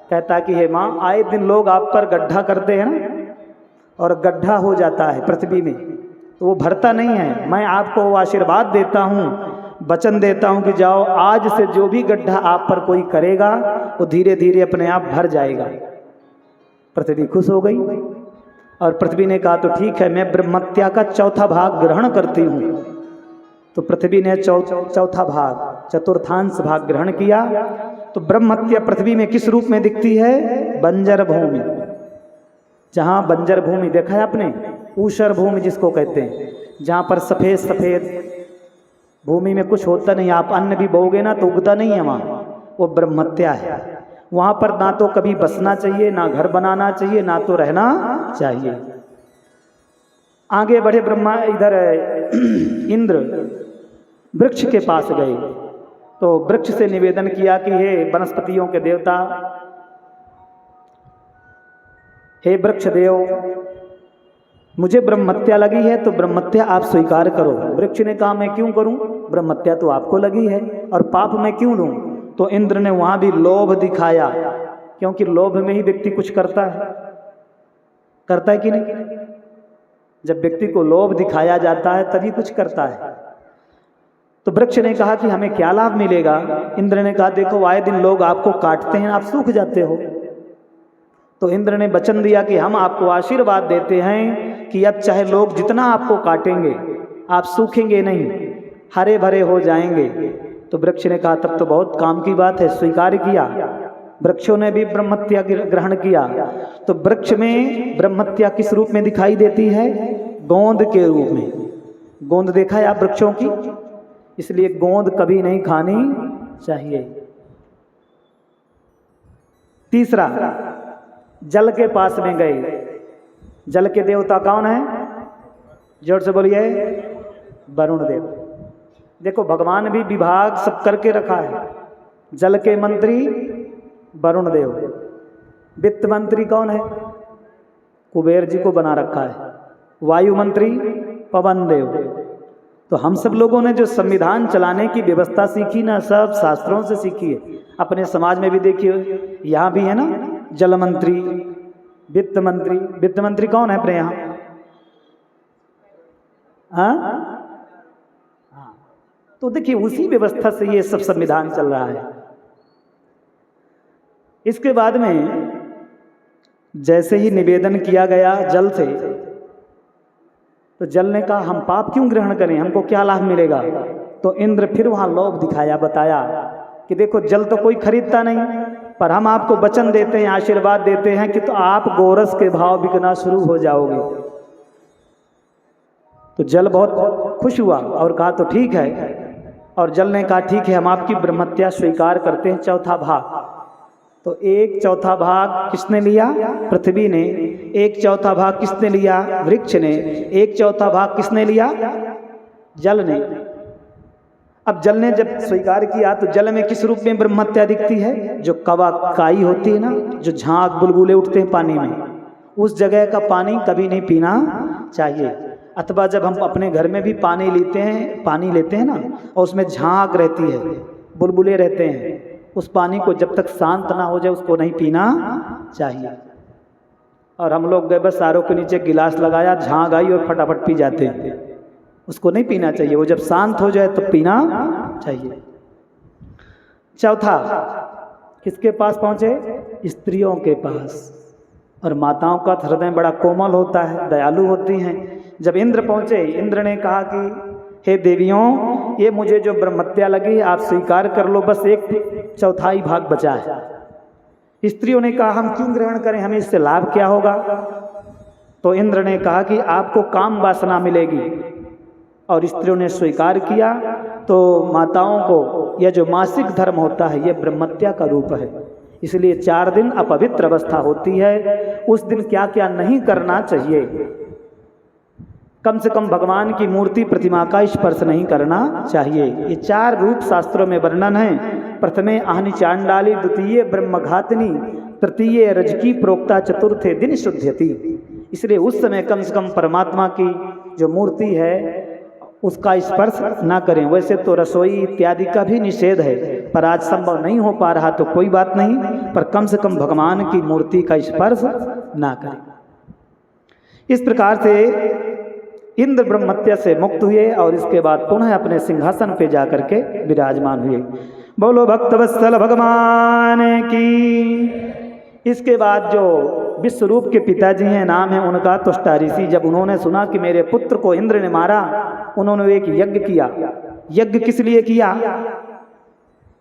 कहता कि हे माँ, आए दिन लोग आप पर गड्ढा करते हैं ना, और गड्ढा हो जाता है पृथ्वी में, तो वो भरता नहीं है। मैं आपको आशीर्वाद देता हूँ, वचन देता हूँ कि जाओ, आज से जो भी गड्ढा आप पर कोई करेगा वो धीरे धीरे अपने आप भर जाएगा। पृथ्वी खुश हो गई और पृथ्वी ने कहा तो ठीक है, मैं ब्रह्मत्या का चौथा भाग ग्रहण करती हूँ। तो पृथ्वी ने चौथा भाग, चतुर्थांश भाग ग्रहण किया। तो ब्रह्मत्या पृथ्वी में किस रूप में दिखती है? बंजर भूमि। जहाँ बंजर भूमि देखा है आपने, ऊषर भूमि जिसको कहते हैं, जहाँ पर सफ़ेद सफ़ेद भूमि में कुछ होता नहीं, आप अन्न भी बोओगे ना तो उगता नहीं है वहाँ, वो ब्रह्मत्या है। वहाँ पर ना तो कभी बसना चाहिए, ना घर बनाना चाहिए, ना तो रहना चाहिए। आगे बढ़े ब्रह्मा, इधर इंद्र वृक्ष के पास गए तो वृक्ष से निवेदन किया कि हे वनस्पतियों के देवता, हे वृक्ष देव, मुझे ब्रह्मत्या लगी है तो ब्रह्मत्या आप स्वीकार करो। वृक्ष ने कहा मैं क्यों करूं, ब्रह्मत्या तो आपको लगी है और पाप मैं क्यों लूं। तो इंद्र ने वहां भी लोभ दिखाया, क्योंकि लोभ में ही व्यक्ति कुछ करता है कि नहीं। जब व्यक्ति को लोभ दिखाया जाता है तभी कुछ करता है। तो वृक्ष ने कहा कि हमें क्या लाभ मिलेगा। इंद्र ने कहा देखो, आए दिन लोग आपको काटते हैं, आप सूख जाते हो। तो इंद्र ने वचन दिया कि हम आपको आशीर्वाद देते हैं कि अब चाहे लोग जितना आपको काटेंगे आप सूखेंगे नहीं, हरे भरे हो जाएंगे। तो वृक्ष ने कहा तब तो बहुत काम की बात है, स्वीकार किया। वृक्षों ने भी ब्रह्मत्या ग्रहण किया। तो वृक्ष में ब्रह्मत्या किस रूप में दिखाई देती है? गोंद के रूप में। गोंद देखा है आप वृक्षों की, इसलिए गोंद कभी नहीं खानी चाहिए। तीसरा, जल के पास में गए। जल के देवता कौन है? जोर से बोलिए, वरुण देव। देखो भगवान भी विभाग सब करके रखा है। जल के मंत्री वरुण देव, वित्त मंत्री कौन है? कुबेर जी को बना रखा है। वायु मंत्री पवन देव। तो हम सब लोगों ने जो संविधान चलाने की व्यवस्था सीखी ना, सब शास्त्रों से सीखी है। अपने समाज में भी देखिए, यहाँ भी है ना जल मंत्री, वित्त मंत्री। वित्त मंत्री कौन है अपने यहाँ? हाँ, तो देखिए उसी व्यवस्था से ये सब संविधान चल रहा है। इसके बाद में जैसे ही निवेदन किया गया जल से, तो जल ने कहा हम पाप क्यों ग्रहण करें, हमको क्या लाभ मिलेगा। तो इंद्र फिर वहां लोभ दिखाया, बताया कि देखो जल तो कोई खरीदता नहीं, पर हम आपको वचन देते हैं, आशीर्वाद देते हैं कि तो आप गोरस के भाव बिकना शुरू हो जाओगे। तो जल बहुत खुश हुआ और कहा तो ठीक है। और जल ने कहा ठीक है, हम आपकी ब्रह्मत्या स्वीकार करते हैं, चौथा भाग। तो एक चौथा भाग किसने लिया? पृथ्वी ने। एक चौथा भाग किसने लिया? वृक्ष ने। एक चौथा भाग किसने लिया? जल ने। अब जल ने जब स्वीकार किया तो जल में किस रूप में ब्रह्मत्या दिखती है? जो कवा काई होती है ना, जो झाग बुलबुले उठते हैं पानी में, उस जगह का पानी कभी नहीं पीना चाहिए। अथवा जब हम अपने घर में भी पानी लेते हैं ना, और उसमें झाग रहती है, बुलबुले रहते हैं, उस पानी को जब तक शांत ना हो जाए उसको नहीं पीना चाहिए। और हम लोग गए बस आरओ के नीचे गिलास लगाया, झाग आई और फटाफट पी जाते हैं। उसको नहीं पीना चाहिए, वो जब शांत हो जाए तो पीना चाहिए। चौथा किसके पास पहुँचे? स्त्रियों के पास। और माताओं का हृदय बड़ा कोमल होता है, दयालु होती हैं। जब इंद्र पहुँचे, इंद्र ने कहा कि हे देवियों, ये मुझे जो ब्रह्मत्या लगी आप स्वीकार कर लो, बस 1/4 भाग बचा है। स्त्रियों ने कहा हम क्यों ग्रहण करें, हमें इससे लाभ क्या होगा? तो इंद्र ने कहा कि आपको काम वासना मिलेगी। और स्त्रियों ने स्वीकार किया। तो माताओं को यह जो मासिक धर्म होता है, यह ब्रह्मत्या का रूप है। इसलिए 4 दिन अपवित्र अवस्था होती है। उस दिन क्या क्या नहीं करना चाहिए? कम से कम भगवान की मूर्ति प्रतिमा का स्पर्श नहीं करना चाहिए। ये 4 रूप शास्त्रों में वर्णन है। प्रथमे आहनि चांडाली, द्वितीय ब्रह्मघातिनी, तृतीय रजकी प्रोक्ता, चतुर्थे दिन शुद्ध्यति। इसलिए उस समय कम से कम परमात्मा की जो मूर्ति है उसका स्पर्श ना करें। वैसे तो रसोई इत्यादि का भी निषेध है, पर आज संभव नहीं हो पा रहा तो कोई बात नहीं, पर कम से कम भगवान की मूर्ति का स्पर्श ना करें। इस प्रकार से इंद्र ब्रह्मत्या से मुक्त हुए और इसके बाद पुनः अपने सिंहासन पे जाकर के विराजमान हुए। बोलो भक्तवत्सल भगवान की। इसके बाद जो विश्वरूप के पिताजी हैं, नाम है उनका तुष्टा ऋषि, जब उन्होंने सुना कि मेरे पुत्र को इंद्र ने मारा, उन्होंने एक यज्ञ किया। यज्ञ किस लिए किया?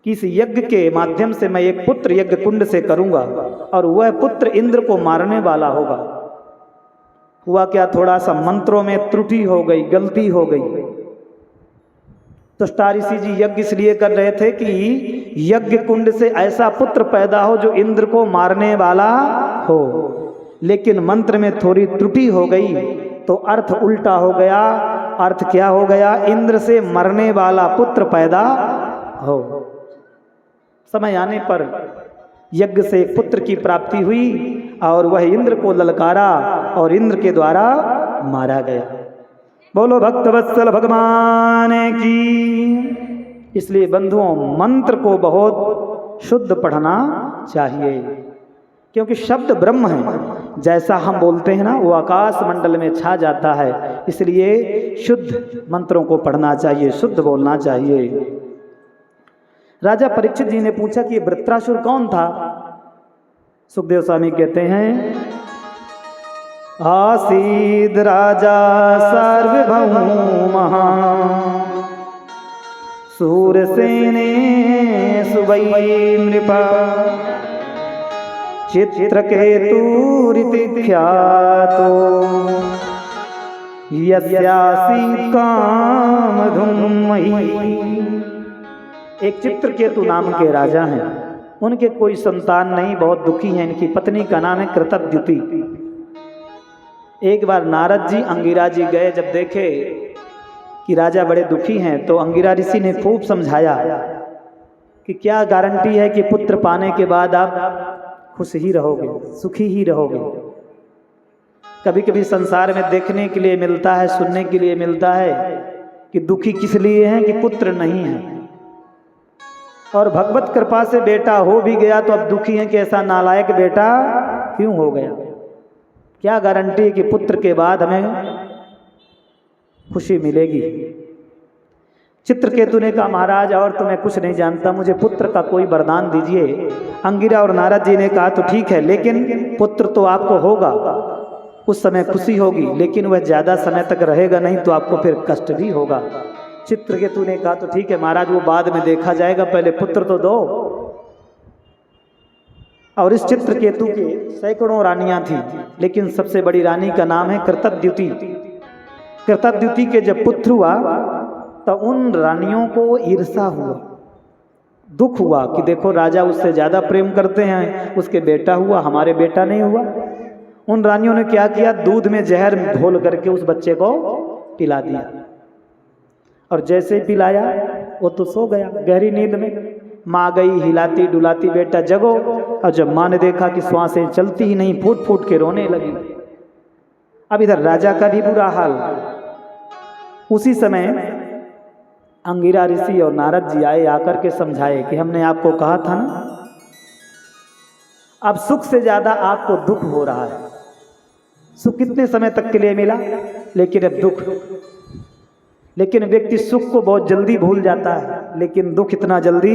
कि इस यज्ञ के माध्यम से मैं एक पुत्र यज्ञ कुंड से करूंगा और वह पुत्र इंद्र को मारने वाला होगा। हुआ क्या, थोड़ा सा मंत्रों में त्रुटि हो गई, गलती हो गई। तुष्टा ऋषि जी यज्ञ इसलिए कर रहे थे कि यज्ञ कुंड से ऐसा पुत्र पैदा हो जो इंद्र को मारने वाला हो, लेकिन मंत्र में थोड़ी त्रुटि हो गई तो अर्थ उल्टा हो गया। अर्थ क्या हो गया? इंद्र से मरने वाला पुत्र पैदा हो। समय आने पर यज्ञ से एक पुत्र की प्राप्ति हुई और वह इंद्र को ललकारा और इंद्र के द्वारा मारा गया। बोलो भक्तवत्सल भगवान की। इसलिए बंधुओं, मंत्र को बहुत शुद्ध पढ़ना चाहिए, क्योंकि शब्द ब्रह्म है। जैसा हम बोलते हैं ना, वो आकाश मंडल में छा जाता है। इसलिए शुद्ध मंत्रों को पढ़ना चाहिए, शुद्ध बोलना चाहिए। राजा परीक्षित जी ने पूछा कि वृत्रासुर कौन था? सुखदेव स्वामी कहते हैं, आसीद राजा सार्वभौमः सूरसेने सुवै नृपा चित्रकेतुरिति ख्यातो यस्यासी कामधुमहि। एक चित्रकेतु नाम के राजा हैं, उनके कोई संतान नहीं, बहुत दुखी हैं। इनकी पत्नी का नाम है कृतद्युति। एक बार नारद जी अंगिरा जी गए, जब देखे कि राजा बड़े दुखी हैं तो अंगिरा ऋषि ने खूब समझाया कि क्या गारंटी है कि पुत्र पाने के बाद आप खुश ही रहोगे, सुखी ही रहोगे। कभी कभी संसार में देखने के लिए मिलता है, सुनने के लिए मिलता है कि दुखी किस लिए हैं कि पुत्र नहीं है, और भगवत कृपा से बेटा हो भी गया तो अब दुखी हैं कि ऐसा नालायक बेटा क्यों हो गया। क्या गारंटी है कि पुत्र के बाद हमें खुशी मिलेगी। चित्रकेतु ने कहा, महाराज और तो मैं कुछ नहीं जानता, मुझे पुत्र का कोई वरदान दीजिए। अंगिरा और नारद जी ने कहा तो ठीक है, लेकिन पुत्र तो आपको होगा, उस समय खुशी होगी, लेकिन वह ज़्यादा समय तक रहेगा नहीं तो आपको फिर कष्ट भी होगा। चित्रकेतु ने कहा तो ठीक है महाराज, वो बाद में देखा जाएगा, पहले पुत्र तो दो। और इस चित्रकेतु के सैकड़ों रानियां थीं, लेकिन सबसे बड़ी रानी का नाम है कृतद्युति। कृतद्युति के जब पुत्र हुआ तो उन रानियों को ईर्ष्या हुआ, दुख हुआ कि देखो राजा उससे ज़्यादा प्रेम करते हैं, उसके बेटा हुआ, हमारे बेटा नहीं हुआ। उन रानियों ने क्या किया, दूध में जहर घोल करके उस बच्चे को पिला दिया, और जैसे ही पिलाया वो तो सो गया गहरी नींद में। माँ गई हिलाती डुलाती, बेटा जगो। और जब माँ ने देखा कि श्वासें चलती ही नहीं, फूट फूट के रोने लगी। अब इधर राजा का भी बुरा हाल। उसी समय अंगिरा ऋषि और नारद जी आए, आकर के समझाए कि हमने आपको कहा था ना, अब सुख से ज्यादा आपको दुख हो रहा है। सुख कितने समय तक के लिए मिला, लेकिन अब दुख। लेकिन व्यक्ति सुख को बहुत जल्दी भूल जाता है, लेकिन दुख इतना जल्दी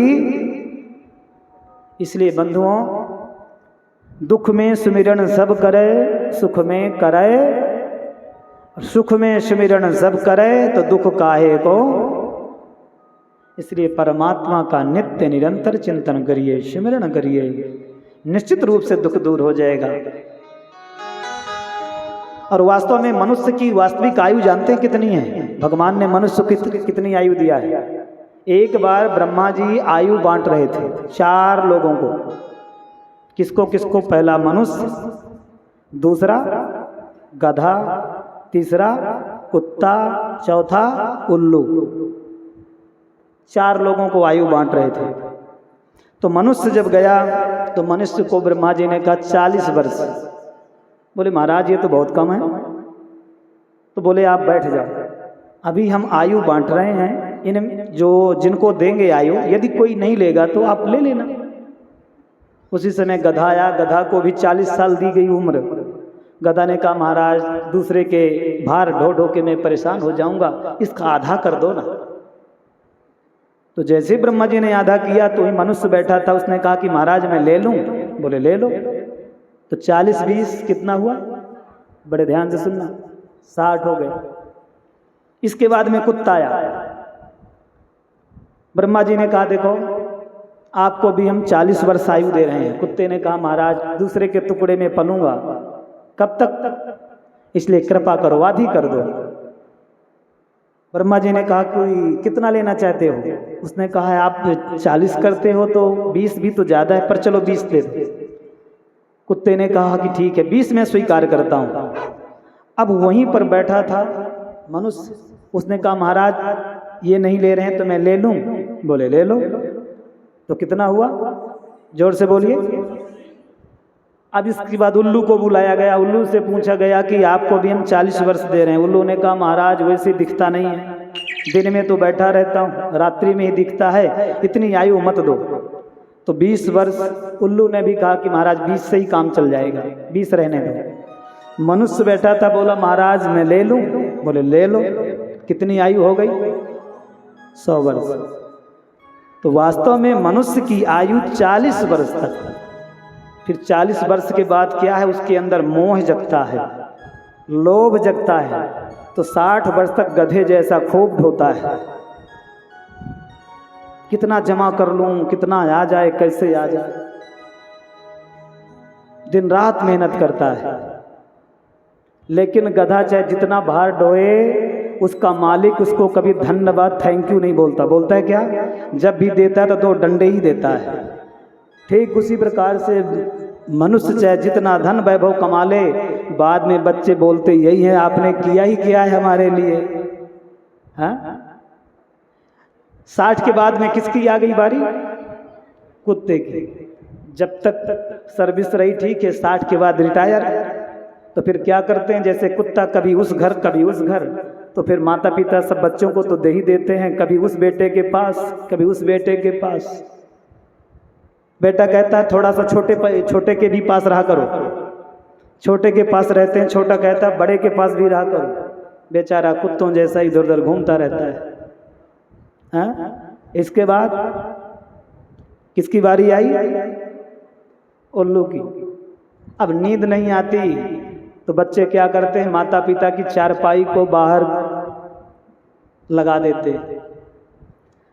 इसलिए बंधुओं, दुख में सुमिरन सब करे, सुख में करे, सुख में सुमिरन सब करे तो दुख काहे को। इसलिए परमात्मा का नित्य निरंतर चिंतन करिए, सिमरण करिए, निश्चित रूप से दुख दूर हो जाएगा। और वास्तव में मनुष्य की वास्तविक आयु जानते हैं कितनी है? भगवान ने मनुष्य को कितनी आयु दिया है? एक बार ब्रह्मा जी आयु बांट रहे थे 4 लोगों को। किसको किसको? पहला मनुष्य, दूसरा गधा, तीसरा कुत्ता, चौथा उल्लू। 4 लोगों को आयु बांट रहे थे। तो मनुष्य जब गया तो मनुष्य को ब्रह्मा जी ने कहा 40 वर्ष। बोले महाराज ये तो बहुत कम है। तो बोले आप बैठ जाओ, अभी हम आयु बांट रहे हैं, इन जिनको देंगे आयु, यदि कोई नहीं लेगा तो आप ले लेना। उसी समय गधा आया, गधा को भी 40 साल दी गई उम्र। गधा ने कहा महाराज दूसरे के भार ढो ढो के मैं परेशान हो जाऊंगा, इसका आधा कर दो ना। तो जैसे ब्रह्मा जी ने आधा किया तो ही मनुष्य बैठा था, उसने कहा कि महाराज मैं ले लूं। बोले ले लो। तो 40-20 कितना हुआ? बड़े ध्यान से सुनना, 60 हो गए। इसके बाद में कुत्ता आया। ब्रह्मा जी ने कहा देखो आपको भी हम 40 वर्ष आयु दे रहे हैं। कुत्ते ने कहा महाराज दूसरे के टुकड़े में पलूंगा, कब तक? इसलिए कृपा करो, आधी कर दो। ब्रह्मा जी ने कहा कोई कितना लेना चाहते हो? उसने कहा आप 40 करते हो तो 20 भी तो ज़्यादा है, पर चलो 20 दे दो। कुत्ते ने कहा कि ठीक है 20 मैं स्वीकार करता हूँ। अब वहीं पर बैठा था मनुष्य, उसने कहा महाराज ये नहीं ले रहे हैं तो मैं ले लूँ। बोले ले लो। तो कितना हुआ? जोर से बोलिए। अब इसके बाद उल्लू को बुलाया गया। उल्लू से पूछा गया कि आपको भी हम 40 वर्ष दे रहे हैं। उल्लू ने कहा महाराज वैसे दिखता नहीं है, दिन में तो बैठा रहता हूँ, रात्रि में ही दिखता है, इतनी आयु मत दो। तो 20 वर्ष उल्लू ने भी कहा कि महाराज 20 से ही काम चल जाएगा, 20 रहने दो। मनुष्य बैठा था, बोला महाराज मैं ले लूँ। बोले ले लो। कितनी आयु हो गई? 100 वर्ष। तो वास्तव में मनुष्य की आयु 40 वर्ष तक। फिर 40 वर्ष के बाद क्या है? उसके अंदर मोह जगता है, लोभ जगता है। तो 60 वर्ष तक गधे जैसा खूब ढोता है, कितना जमा कर लूं, कितना आ जाए, कैसे आ जाए, दिन रात मेहनत करता है। लेकिन गधा चाहे जितना भार ढोए, उसका मालिक उसको कभी धन्यवाद थैंक यू नहीं बोलता। बोलता है क्या? जब भी देता है तो 2 डंडे ही देता है। ठीक उसी प्रकार से मनुष्य चाहे जितना धन वैभव कमा ले, बाद में बच्चे बोलते यही है आपने किया ही किया है हमारे लिए। हाँ 60 के बाद में किसकी आ गई बारी? कुत्ते की। जब तक सर्विस रही ठीक है, 60 के बाद रिटायर। तो फिर क्या करते हैं? जैसे कुत्ता कभी उस घर कभी उस घर, तो फिर माता पिता सब बच्चों को तो दे ही देते हैं, कभी उस बेटे के पास कभी उस बेटे के पास। बेटा कहता है थोड़ा सा छोटे के भी पास रहा करो, छोटे के पास रहते हैं, छोटा कहता है बड़े के पास भी रहा करो। बेचारा कुत्तों जैसा इधर उधर घूमता रहता है। हाँ? इसके बाद किसकी बारी आई? उल्लू की। अब नींद नहीं आती तो बच्चे क्या करते हैं? माता पिता की चारपाई को बाहर लगा देते,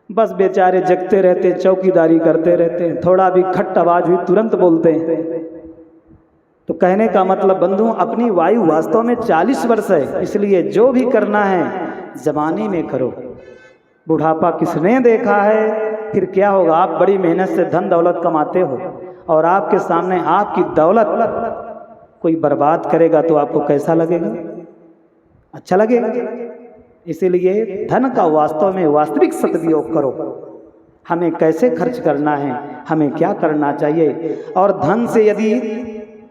बस बेचारे जगते रहते, चौकीदारी करते रहते हैं। थोड़ा भी खट आवाज हुई तुरंत बोलते हैं। तो कहने का मतलब बंधु, अपनी वायु वास्तव में 40 वर्ष है, इसलिए जो भी करना है जवानी में करो। बुढ़ापा किसने देखा है? फिर क्या होगा? आप बड़ी मेहनत से धन दौलत कमाते हो और आपके सामने आपकी दौलत कोई बर्बाद करेगा तो आपको कैसा लगेगा? अच्छा लगेगा? इसीलिए धन का वास्तव में वास्तविक सदुपयोग करो। हमें कैसे खर्च करना है, हमें क्या करना चाहिए। और धन से यदि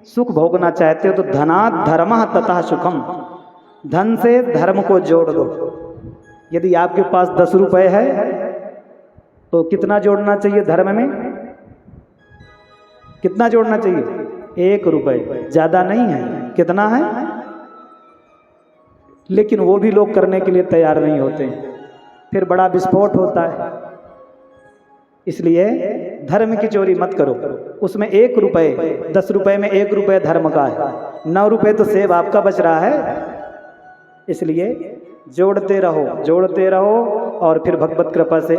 सुख भोगना चाहते हो तो धनात् धर्मः ततः सुखम, धन से धर्म को जोड़ दो। यदि आपके पास 10 रुपए है तो कितना जोड़ना चाहिए धर्म में? कितना जोड़ना चाहिए? 1 रुपए, ज़्यादा नहीं है। कितना है? लेकिन वो भी लोग करने के लिए तैयार नहीं होते। फिर बड़ा विस्फोट होता है। इसलिए धर्म की चोरी मत करो। उसमें 1 रुपए, 10 रुपए में 1 रुपए धर्म का है, 9 रुपए तो सेब आपका बच रहा है। इसलिए जोड़ते रहो और फिर भगवत कृपा से